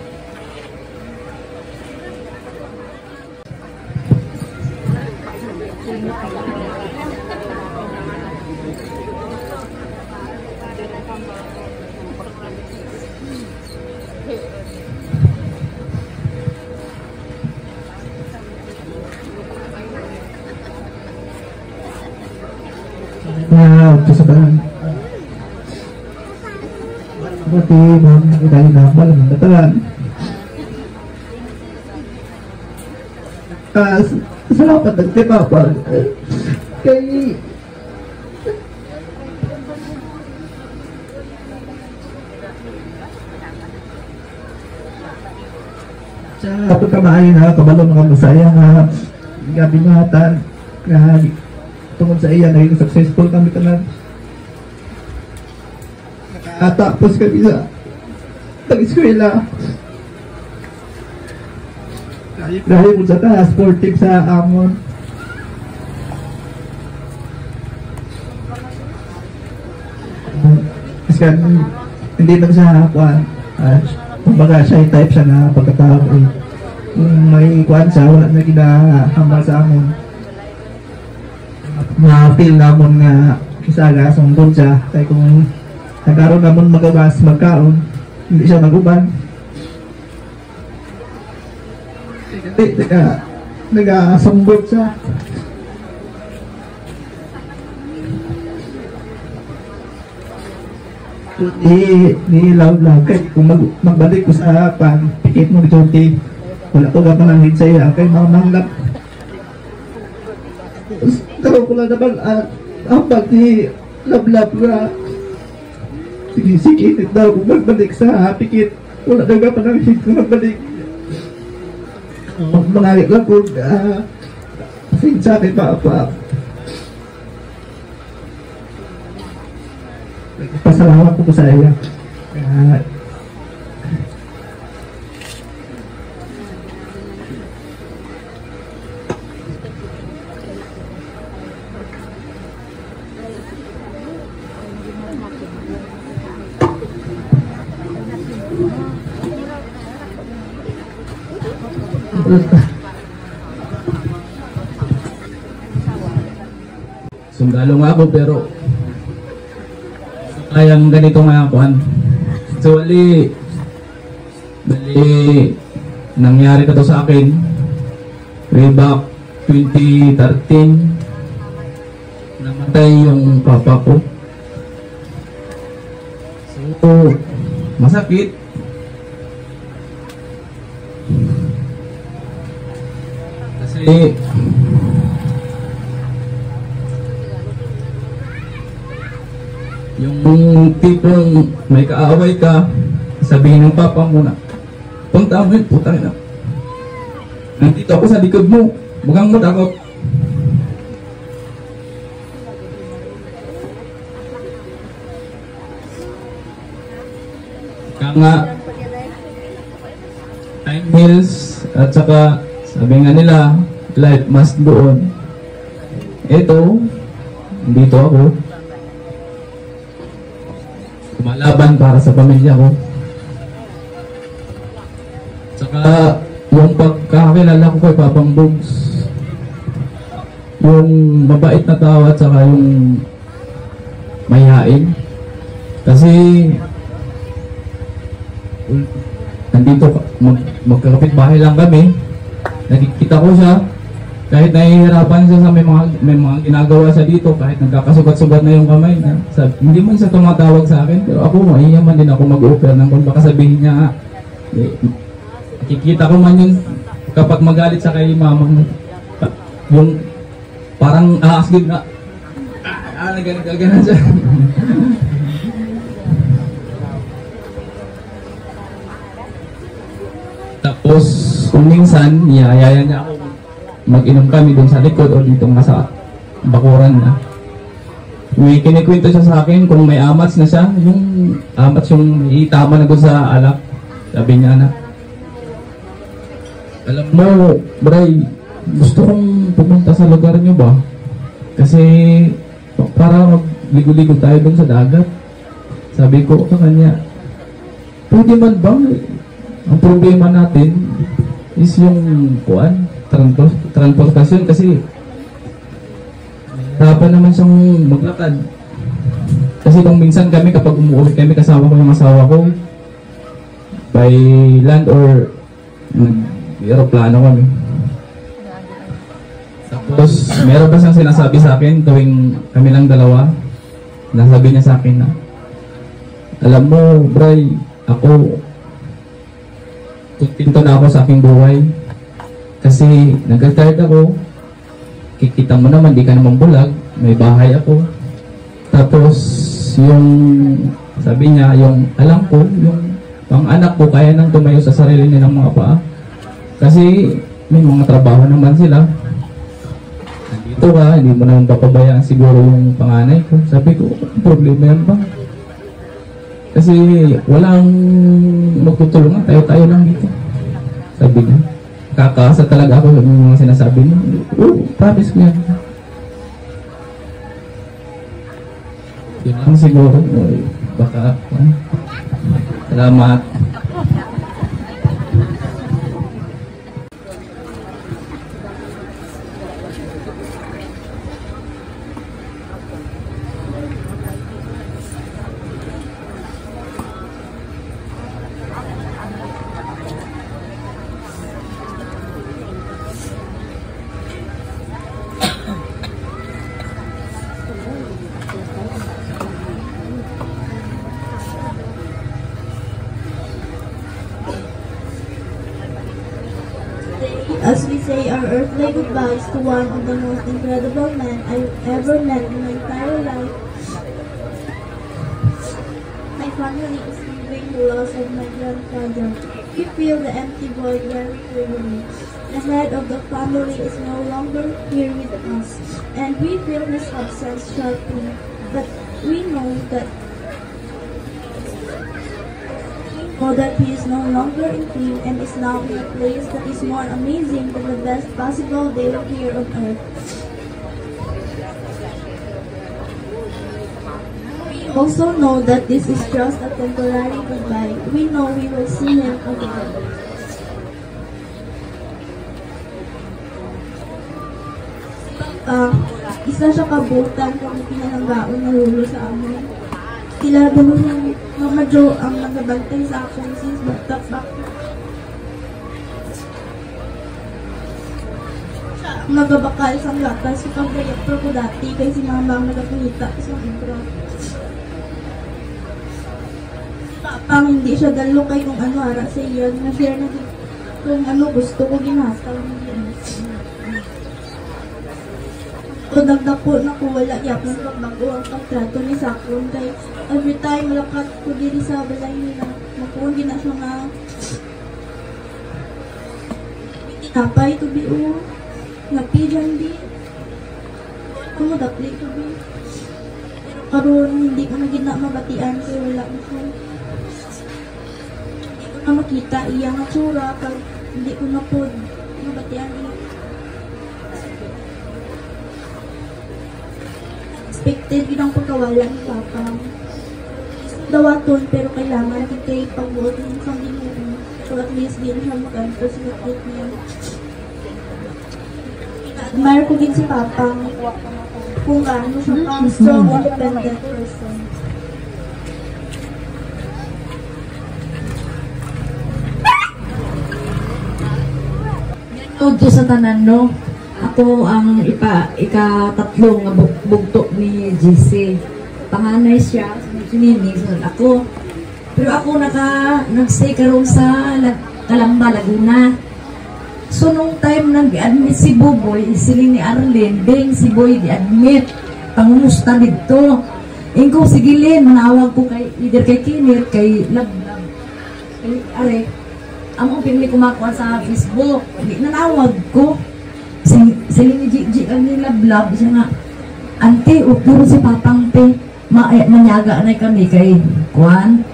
Kesedaran berarti mohon kita nambal mengatakan selamat dari apa kay sa pagkamain ha kabalo mga masaya nga gabingatan nga tungkol sa iya naging successful kami tanan. Nakatapos kami sa pag-eskwela. Dahil kung sa taas, sportive sa amon. Kasi hindi lang siya kuhan. Kumbaga shy type siya na pagkatao. Kung may kuhan siya, wala na kinahambal sa amon. Ma-feel namon nga kisaga sungkod siya kaya kung nagkaroon namon magabas magkaon hindi siya maguban nag-sungkod siya ni love kaya kung magbalik ko sa pikit mo ni wala ko gapa ng hit sa'yo kaya mamanglap karoon ko lang naman ang pati love nga Sinisikit daw kung magbalik sa pikit. Wala na nga panangin kung magbalik. Mangangit lang kung sa akin pa. Pasalamat ko sa iya. Sundalo nga ako pero kayang ganito nga akuan. So bali nangyari ka to sa akin way back 2013. Namatay yung papa ko. So masakit. Kasi yung tipong may kaaway ka, sabihin ng papa mo na, punta mo yun, putang ina. Nandito ako sa likod mo, mukhang mo takot. Kaya nga, time heals, at saka sabi nga nila, life must go on. Ito, dito ako. Lumalaban para sa pamilya ko. Saka yung pagkakilala ko kay Papang Bugs, yung mabait na tao at saka yung mayayain. Kasi nandito magkakapit bahay lang kami, nakikita ko siya. Kahit nahihirapan siya sa may mga ginagawa siya dito, kahit nagkakasugat-sugat na yung kamay niya, hindi man siya tumatawag sa akin, pero ako, maiyaman din ako mag-offer ng kung baka sabihin niya, nakikita ko man yun kapag magalit siya kay mama, yung parang aasgig na, nagana siya. Tapos, kung minsan, niyayaya niya ako mag-inom kami dun sa likod o dito nga sa bakuran na. May kinikwento siya sa akin kung may amats na siya, yung amats yung itama na dun sa alak. Sabi niya na, alam mo, Bray, gusto kong pumunta sa lugar niyo ba? Kasi para magligo-ligo tayo dun sa dagat. Sabi ko sa kanya, pwede man ba? Ang problema natin is yung transportasyon kasi hirapan naman siyang maglakad. Kasi kung minsan kami kapag umuwi kami kasama ko yung asawa ko by land or aeroplano kami. Tapos meron pa siyang sinasabi sa akin tuwing kami lang dalawa. Nasabi niya sa akin na, alam mo Bray, ako tutinto na ako sa aking buhay. Kasi nag-retired ako, kikita mo naman, di ka naman bulag, may bahay ako. Tapos, yung, sabi niya, yung alam ko, yung pang anak ko, kaya nang tumayo sa sarili nilang mga paa. Kasi, may mga trabaho naman sila. Nandito ka, hindi mo naman papabayaan siguro yung panganay ko. Sabi ko, problema yan ba? Kasi, walang magtutulungan, tayo-tayo lang dito. Sabi niya. Kakasa talaga ako sa mga sinasabi niyo. Promise ko yan. Yun lang siguro. Baka, salamat. As we say our earthly goodbyes to one of the most incredible men I've ever met in my entire life, I family is grieving the loss of my grandfather. We feel the empty void very clearly. The head of the family is no longer here with us, and we feel his absence sharply. But we know that he is no longer in pain and is now in a place that is more amazing than the best possible day here on earth. We also know that this is just a temporary goodbye. We know we will see him again. Isa siya kabutan kung pinalanggaon na lulo sa amin. Sila daw yung Mama Jo ang nagabantay sa akin since bata pa. Siya ang nagabakal sa latas sa pag-director ko dati kay si Mama ang nagapahita sa intro. Papang hindi siya dalo kay kung ano ara sa iyo. Na-share na kung ano gusto ko ginasa. Kung nagdapo na ko wala yapon pagbago ang kontrato ni Sakon kay every time malakat ko diri sa balay nila makuha gina siya nga tinapay to be nga pijan di kung dapli to be pero karon hindi ko na gina mabatian kay wala na siya hindi ko na makita iya nga tsura kag hindi ko na po mabatian iya. Expected yun ang pagkawala ni Papa. Dawaton pero kailangan kita ipag-buot ng Panginoon. So at least din siya mag-anto sa nakit niya. Admire ko din si Papa kung gaano siya pang strong, independent person. Todo sa tanan, no? Ako ang ika-tatlo nga bugto ni GC. Panganay siya, sinini, sunod ako. Pero ako nag-stay karoon sa Calamba, Laguna. So nung time nag-admit si Buboy, siling ni Arlene, beng si Boy di-admit. Pangumusta dito. Ingko, sige Lin, manawag ko kay, either kay Kinit, kay Lablab. Kay Are, among pinili kumakuha sa Facebook. Nanawag ko. Sila ni Gigi ang nilablab siya nga ante puro si Papang te manyaga na kami kay Juan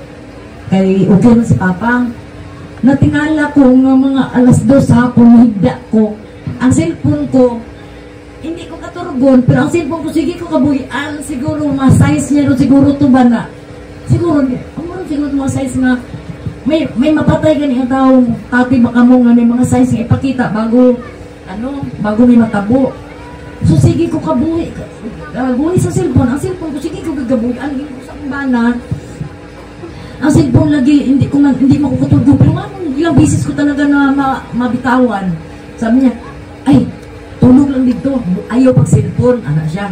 kay ukir si Papang natingala ko nga mga alas 2 hapon higda ko ang cellphone ko hindi ko katurgon pero ang cellphone ko sige ko kabuyan siguro mga size niya ron siguro to ba na siguro mga size nga may mapatay gani ang tao tati baka mo nga may mga size nga ipakita bago may matabo. So sige ko kabuhi sa cellphone. Ang cellphone ko sige ko gagabuhi. Alin ko sa kumbana. Ang cellphone lagi hindi makukutulog. Pero ilang beses ko talaga na mabitawan. Sabi niya, ay, tulog lang dito. Ayaw pag cellphone. Anak siya.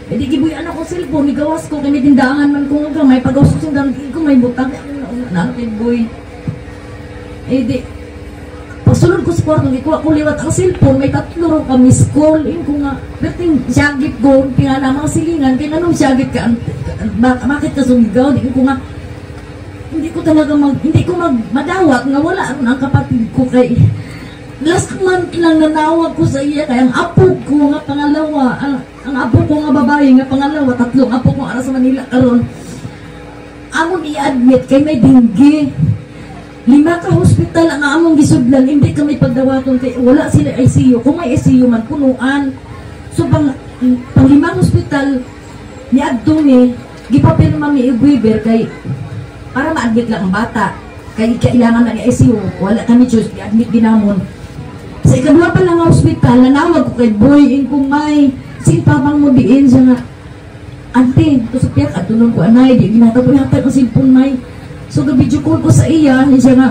E di gibuyan ako cellphone. Igawas ko. Kaya may tindahan man kung may pag-ausok sa tindahan ko may butang. Nakin boy. Eh di pagsulod ko sa kwarto, hindi ko ako liwat ang cellphone, may 3 ro kami school. Yung ko nga, berting syagit ko, pinala mga silingan, kaya anong syagit ka, bakit ka sumigaw? Hindi ko nga, hindi ko madawat, nga wala ang kapatid ko kay, last month lang nanawag ko sa iya, kaya ang apo ko nga pangalawa, ang apo ko nga babae nga pangalawa, 3 apo ko ara sa Manila karon. Amon i-admit kay may dengue. 5 ka hospital ang among gisudlan, hindi kami pagdawaton kay wala sila ICU. Kung may ICU man punuan. So pang 5 hospital ni adto ni gipapil mami i-waiver kay para ma-admit lang ang bata. Kay kailangan na ni ICU, wala kami choice i-admit dinamon. Sa ikadua pa lang ang hospital, nanawag ko kay Boy kung may sinpabang mo diin siya nga ante, to sa piyak at tulong ko anay, di ginatapoy hatag ang simpon may. So gabidyo ko sa iya, siya nga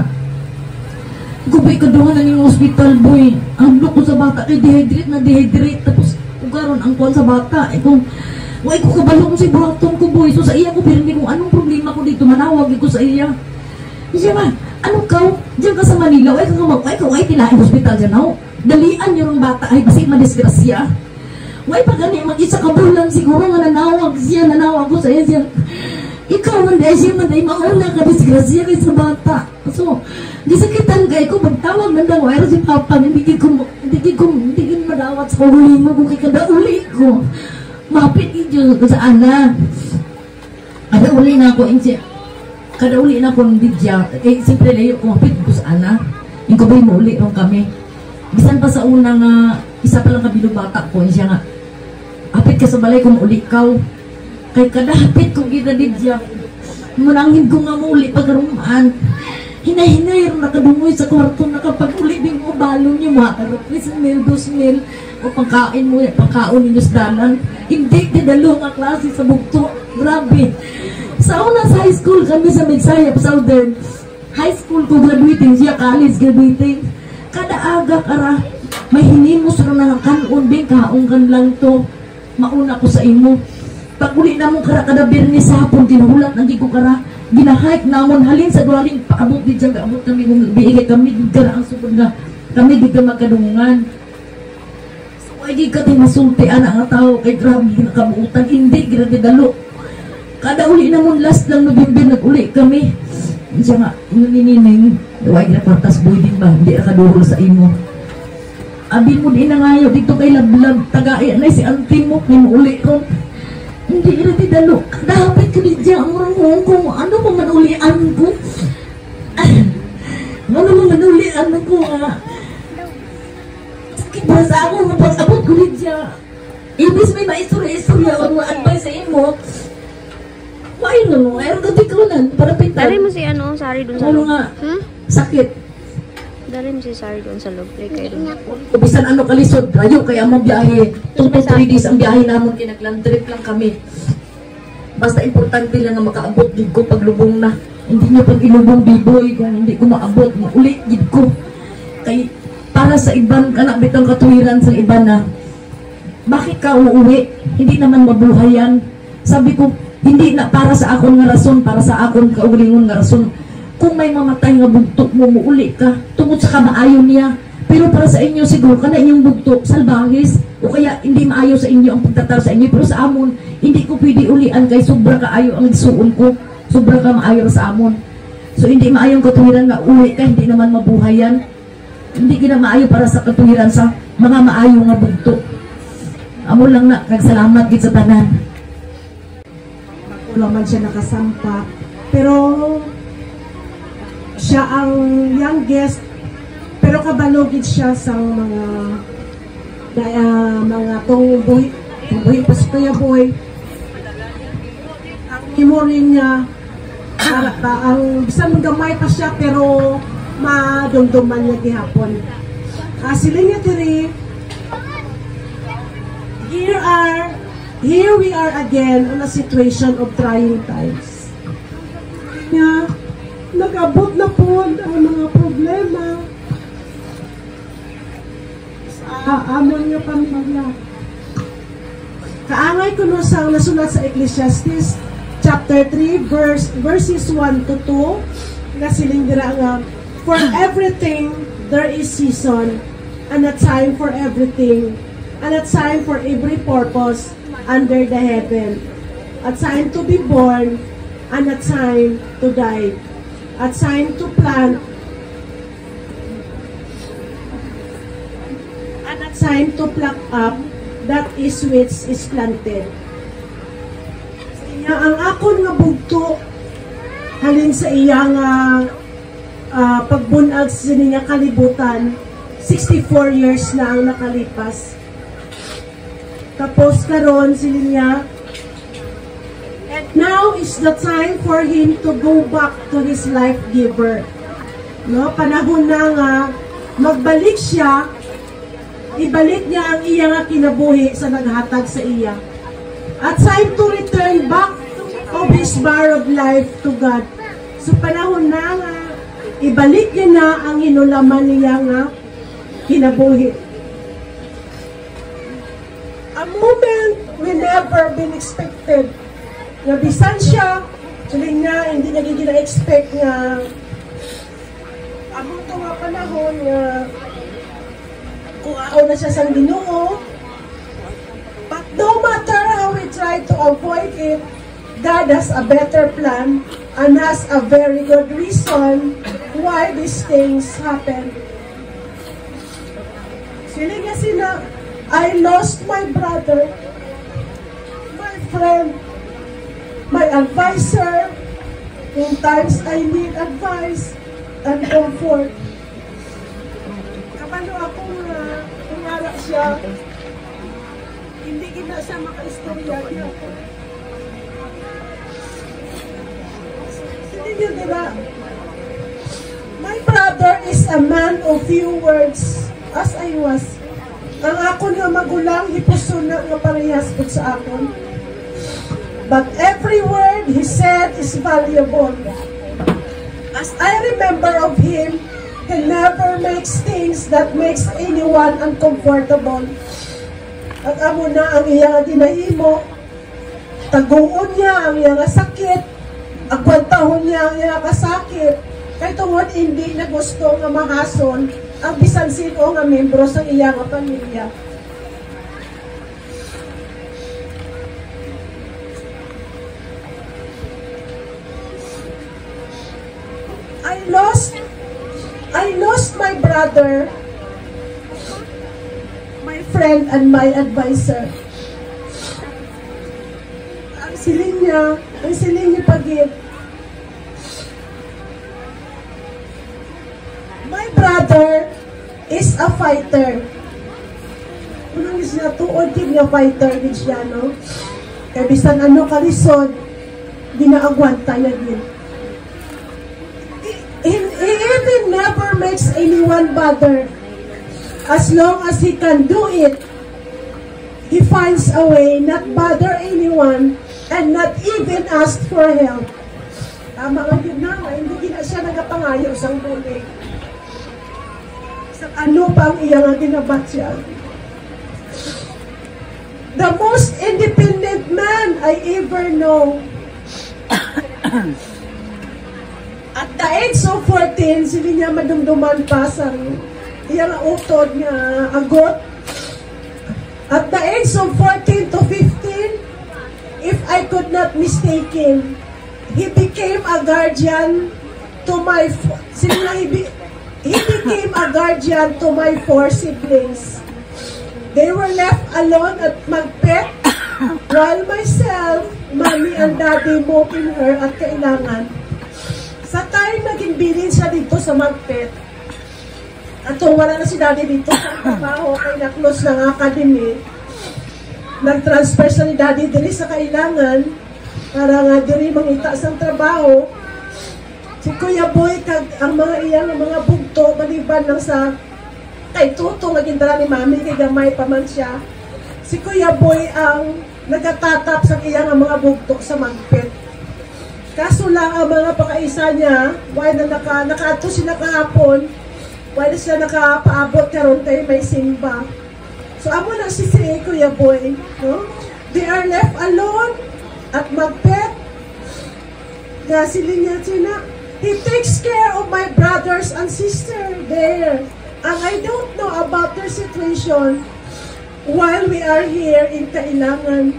kubay kaduhan na yung hospital boy. Ang ko sa bata kay dehydrate tapos ugaron ang kuwan sa bata. Kung why ko kabalo ko si buhaton ko boy. So sa iya ko pirmi kung anong problema ko dito, manawag ko sa iya. Siya nga, anong ka? Diyan ka sa Manila, why ka tilaing hospital dyan ako? Dalian yung bata ay kasi madisgrasya. Why pa gani mag-isa kabulan siguro nga nanawag ko sa iya siya. ikaw man dahil siya man dahil mauna ka disgrasya kay sa bata. So, gisakitan kay ko, pagtawag man daw, ayro si Papa, hindi ko madawat sa uli mo kung kikadauli ko. Mapit ito sa ana. Kada uli na ako, kada uli na ako hindi siya, siyempre layo ko, mapit ko sa ana. Yung kabay mo uli ron kami. Bisan pa sa unang, isa pa lang kabilong bata ko, siya nga, apit ka sa balay kung uli kaw. Kay kada hapit kong ginadid siya. Manangin ko nga muli pagkarumaan. Hinay-hinay rin nakadungoy sa kwarto na kapag uli din mo balong niyo mga 3,000, 2,000 o pangkain mo, pangkaon ninyo sa dalan. Hindi, dinalo nga klase sa bugto. Grabe. Sa una sa high school kami sa Midsayap Southern. High school ko graduating siya, college graduating. Kada aga kara, may hinimos rin na kanon din, kaungkan lang to. Mauna ko sa imo. Pag uli na mong kada birnis sa hapon, tinuhulat ng gigo kara, ginahike namon halin sa duwaling, paabot di dyan, kaabot kami, kung biigay kami, di kara ang supod nga, kami di ka magkadungan. So, ay di ka tayo masulti, anak nga tao, kay grabe nakabuutan, hindi, ginagidalo. Kada uli na mong last lang November, nag-uli kami. Siya nga, ninining, huwag na partas boy din ba, hindi nakaduhol sa imo. Abi mo din na ngayon, dito kay Lablab, tagay na si auntie mo, kay uli ron. Hindi ka natin dalo. Dapat ka din dyan ang marunong ko. Ano mo manulian ko? Ano mo manulian ko nga? Sakit ba sa ako? Mapag-abot ko din dyan. Ibis may maistorya-istorya o mga advice sa imo. Why no? Ayaw ka tikunan. Para pintan. Dari mo si Sari dun sa Ano loob. nga? Sakit. Dari mo si Sari dun sa loob. Kayo dun. Kubisan kalisod. Rayo kaya mo biyahe. 2 to 3 days ang biyahe namon. Kinagland trip lang kami. Basta importante lang na makaabot gid ko paglubong na. Hindi niya pag ilubong biboy kung hindi ko maabot. Uli gid ko. Kay para sa iban kana bitang katuwiran sa iban na bakit ka uuwi? Hindi naman mabuhay yan. Sabi ko, hindi na para sa akon nga rason, para sa akon kaugalingon nga rason. Kung may mamatay nga bugtok mo, muuli ka. Tungod sa kamaayon niya. Pero para sa inyo siguro, kana inyong bugtok, salbahis. O kaya hindi maayo sa inyo ang pagtatar sa inyo. Pero sa amon, hindi ko pwede ulian kay sobra kaayo ang isuon ko. Sobra ka maayo sa amon. So hindi maayong katuwiran nga uli ka, hindi naman mabuhay yan. Hindi kita maayo para sa katuwiran sa mga maayo nga bugtok. Amo lang na, kagsalamat gid sa tanan. Wala man siya nakasampa. Pero siya ang youngest, pero kabalogid siya sa mga tungbuhi pa sa Kuya Boy. Ang memory niya, ang bisan gamay pa siya, pero madumduman niya gihapon. Sila niya tiri, here we are again on a situation of trying times. Niya, nag-abot na po ang mga problema sa amon nga pamilya. Kaangay ko no sa nasulat sa Ecclesiastes chapter 3 verses 1 to 2 nga siling dira nga, for everything there is season and a time for everything and a time for every purpose under the heaven, a time to be born and a time to die, a time to plant and a time to pluck up that is which is planted. Ang akon nga bugto halin sa iya nga pagbunag sa niya kalibutan, 64 years na ang nakalipas. Tapos karon sila niya, and now is the time for him to go back to his life giver. No, panahon na nga magbalik siya, ibalik niya ang iya nga kinabuhi sa naghatag sa iya. At time to return back of his borrowed life to God. So panahon na nga ibalik niya na ang hinulaman niya nga kinabuhi. A moment we never been expected. Nga bisan siya, suling na, hindi niya gina-expect nga among ito nga panahon nga kung ako na siya sa Ginoo. But no matter how we try to avoid it, God has a better plan and has a very good reason why these things happen. Sila nga sila, I lost my brother, my friend, my advisor, in times I need advice and comfort. Kapano ako nga, kumara siya, hindi gina siya maka-istorya niya ako. Hindi niyo dira, my brother is a man of few words, as I was. Ang ako nga magulang, hipuso na nga parehas po sa akon. But every word he said is valuable. As I remember of him, he never makes things that makes anyone uncomfortable. At amo na ang iyang ginahimo, taguon niya ang iyang sakit, agwantahon niya ang iyang kasakit, kay tungod hindi na gusto nga mahason ang bisan sino nga membro sa iyang pamilya. I lost my brother, my friend, and my advisor. Ang siling niya pagit. My brother is a fighter. Unang siya tuod din nga fighter din siya, no? Kaya bisan ano kalisod, ginaagwanta niya din. He even never makes anyone bother. As long as he can do it, he finds a way not bother anyone and not even ask for help. Tama nga yun na, hindi na siya nagapangayo sa bulig. Ano pa ang iyang ginabat siya? The most independent man I ever know. At the age of 14, sili niya madumduman pa sa iyang utod niya agot. At the age of 14 to 15, if I could not mistake him, he became a guardian to my he became a guardian to my 4 siblings. They were left alone at Magpet, while myself, mommy and daddy moving her at kailangan. Sa time naging bilin siya dito sa Magpet, at wala na si daddy dito sa trabaho, kay na-close ng academy, nag-transfer siya ni daddy diri sa kailangan, para nga diri mangita sa trabaho. Si Kuya Boy, ang mga iyang mga bugto, maliban lang sa kay Tuto, naging dala ni mami, kay gamay pa man siya. Si Kuya Boy ang nagatatap sa iyang mga bugto sa Magpet. Kaso lang ang mga pakaisa niya, why na nakato sila kahapon, why na sila nakapaabot karon tayo may simba. So amo na si Kuya Boy, no? They are left alone at Magpet. Gasili niya sila. He takes care of my brothers and sister there. And I don't know about their situation while we are here in Kailangan.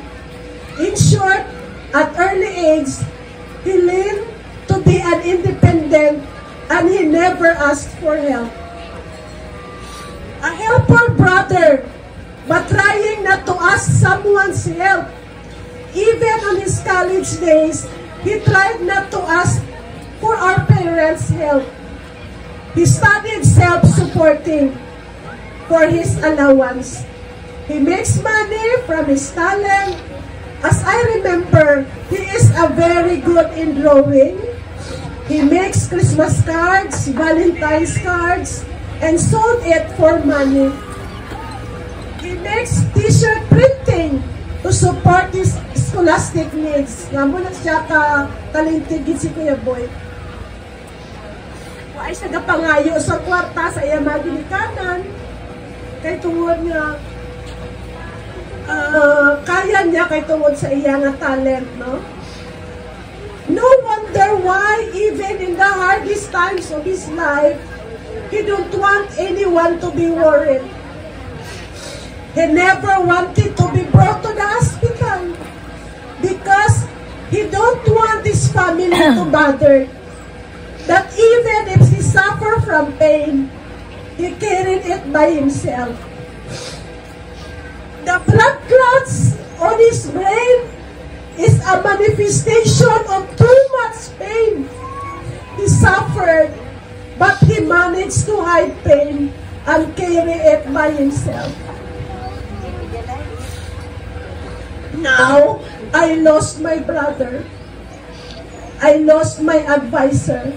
In short, at early age, he learned to be an independent and he never asked for help. A helper brother, but trying not to ask someone's help. Even on his college days, he tried not to ask for our parents' help. He studied self-supporting for his allowance. He makes money from his talent. As I remember, he is a very good in drawing. He makes Christmas cards, Valentine's cards, and sold it for money. He makes t-shirt printing to support his scholastic needs. Nga mo na siya ka-talented si Kuya Boy. Ay siya gapangayo sa kwarta sa iya maginikanan. Kay tungod nga kaya niya kay tungod sa iya nga talent, no? No wonder why even in the hardest times of his life, he don't want anyone to be worried. He never wanted to be brought to the hospital because he family to mother. That even if he suffer from pain, he carried it by himself. The blood clots on his brain is a manifestation of too much pain. He suffered, but he managed to hide pain and carry it by himself. Now, I lost my brother. I lost my advisor.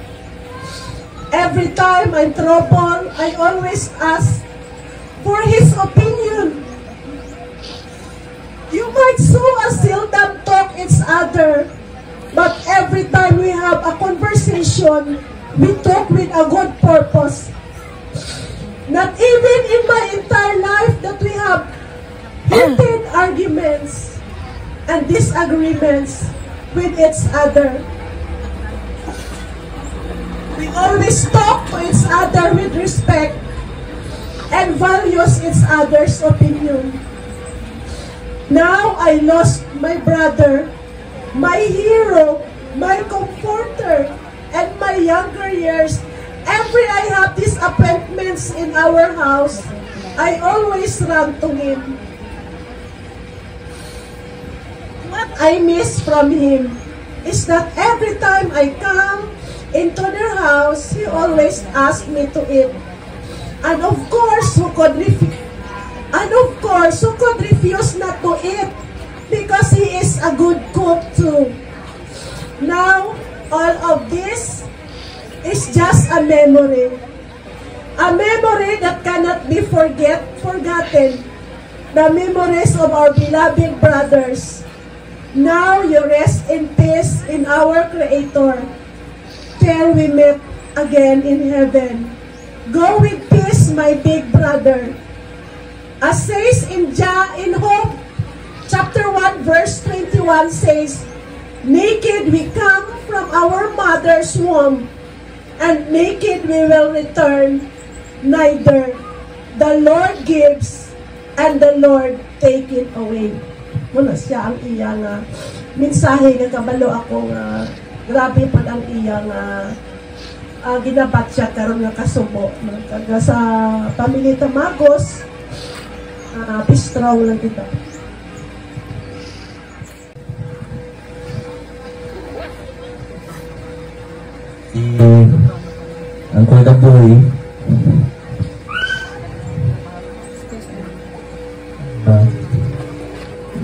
Every time I'm troubled, I always ask for his opinion. You might so seldom talk each other, but every time we have a conversation, we talk with a good purpose. Not even in my entire life that we have heated arguments and disagreements with each other. We always talk to each other with respect and values each other's opinion. Now I lost my brother, my hero, my comforter, and my younger years. Every I have disappointments in our house, I always run to him. What I miss from him is that every time I come into their house, he always asks me to eat. And of course, who could refuse not to eat? Because he is a good cook too. Now, all of this is just a memory. A memory that cannot be forgotten. The memories of our beloved brothers. Now you rest in peace in our Creator. Till we meet again in heaven. Go with peace, my big brother. As says in Job, chapter 1, verse 21 says, naked we come from our mother's womb, and naked we will return. Neither the Lord gives, and the Lord take it away. Muna siya ang iyang mensahe nga kabalo ako nga grabe pa ang iyang ginabat siya karon nga kasubo. Kaga sa pamilya Tamagos, pistraw lang kita. Ang Kuya Boy,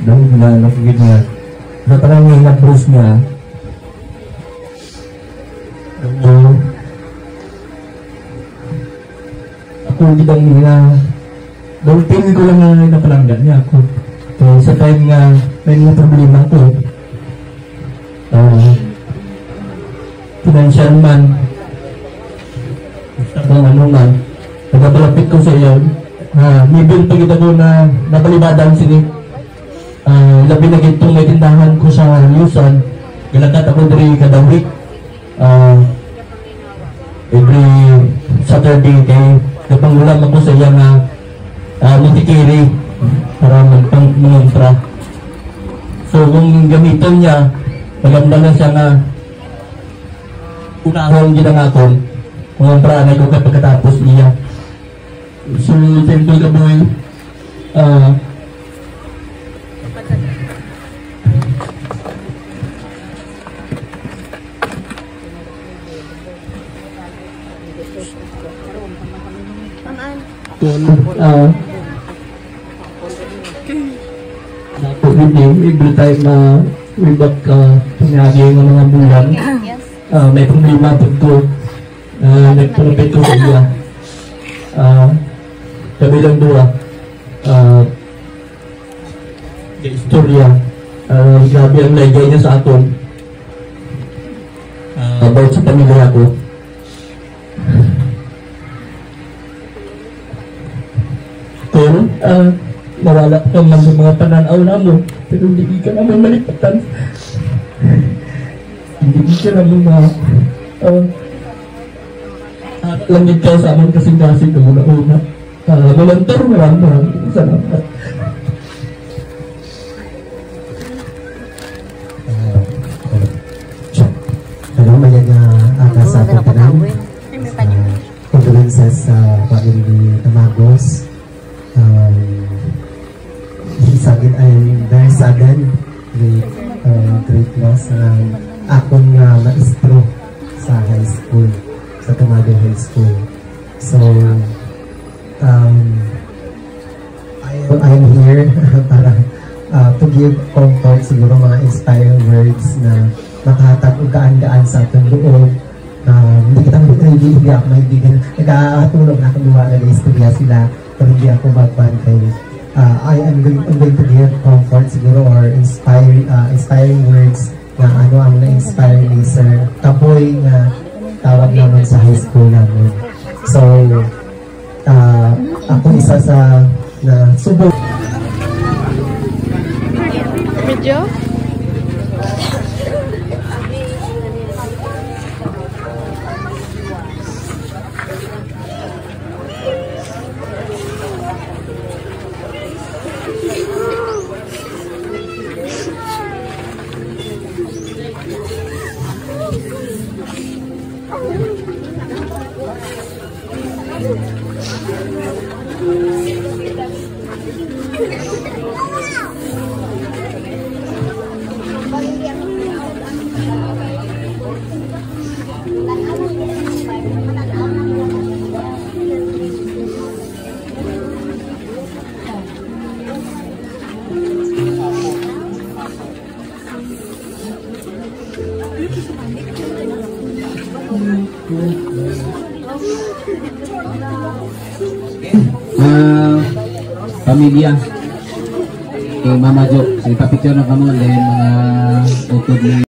dahil na nakikita nga sa parang yung na-bruise niya, ako hindi bang dahil tingin ko lang na napalanggan niya ako. So, sa time nga may mga problema ko, financial man, kung ano man, nagpapalapit ko sa iyo, may bill pa kita ko na napalibadan sini. Labi na gitong may tindahan ko sa Lusan, galagat ako dari kada week. Every Saturday kay kapangulam ako sa iya nga mutikiri para magpanguntra. So kung gamiton niya, magamdaman siya nga unahon ginangakon kung pranay ko pagkatapos niya. So simple ka boy, every time way back panyagi ng mga bulan, may problema po ko, nagpalapit ko sa iya. Kabilang dua, istorya, grabe ang laygay niya sa aton, about sa pamilya ko. Kung nawala ka man sa mga pananaw namo, pero hindi ka naman malipatan. Hindi ka naman langit ka sa amon kasing-kasing na muna-una. Malantar, maraming salamat. condolences sa family Tamagos. I'm very saddened with great loss ng akong maestro sa high school, sa Tamado High School. So, I'm here para to give comfort, siguro mga inspiring words na makahatag o gaan-gaan sa atong loob. Hindi kitang hindi ako maibigan. Nagkakatulog na akong duwa na istorya sila, pero hindi ako magbantay. I'm going to give comfort siguro or inspiring words na ano ang na-inspire ni Sir Kapoy na tawag naman sa high school namin. So, ako isa sa na subok. Video? Pamilya kay Mama Jo, so ipapicture na kamo, then mga utod ni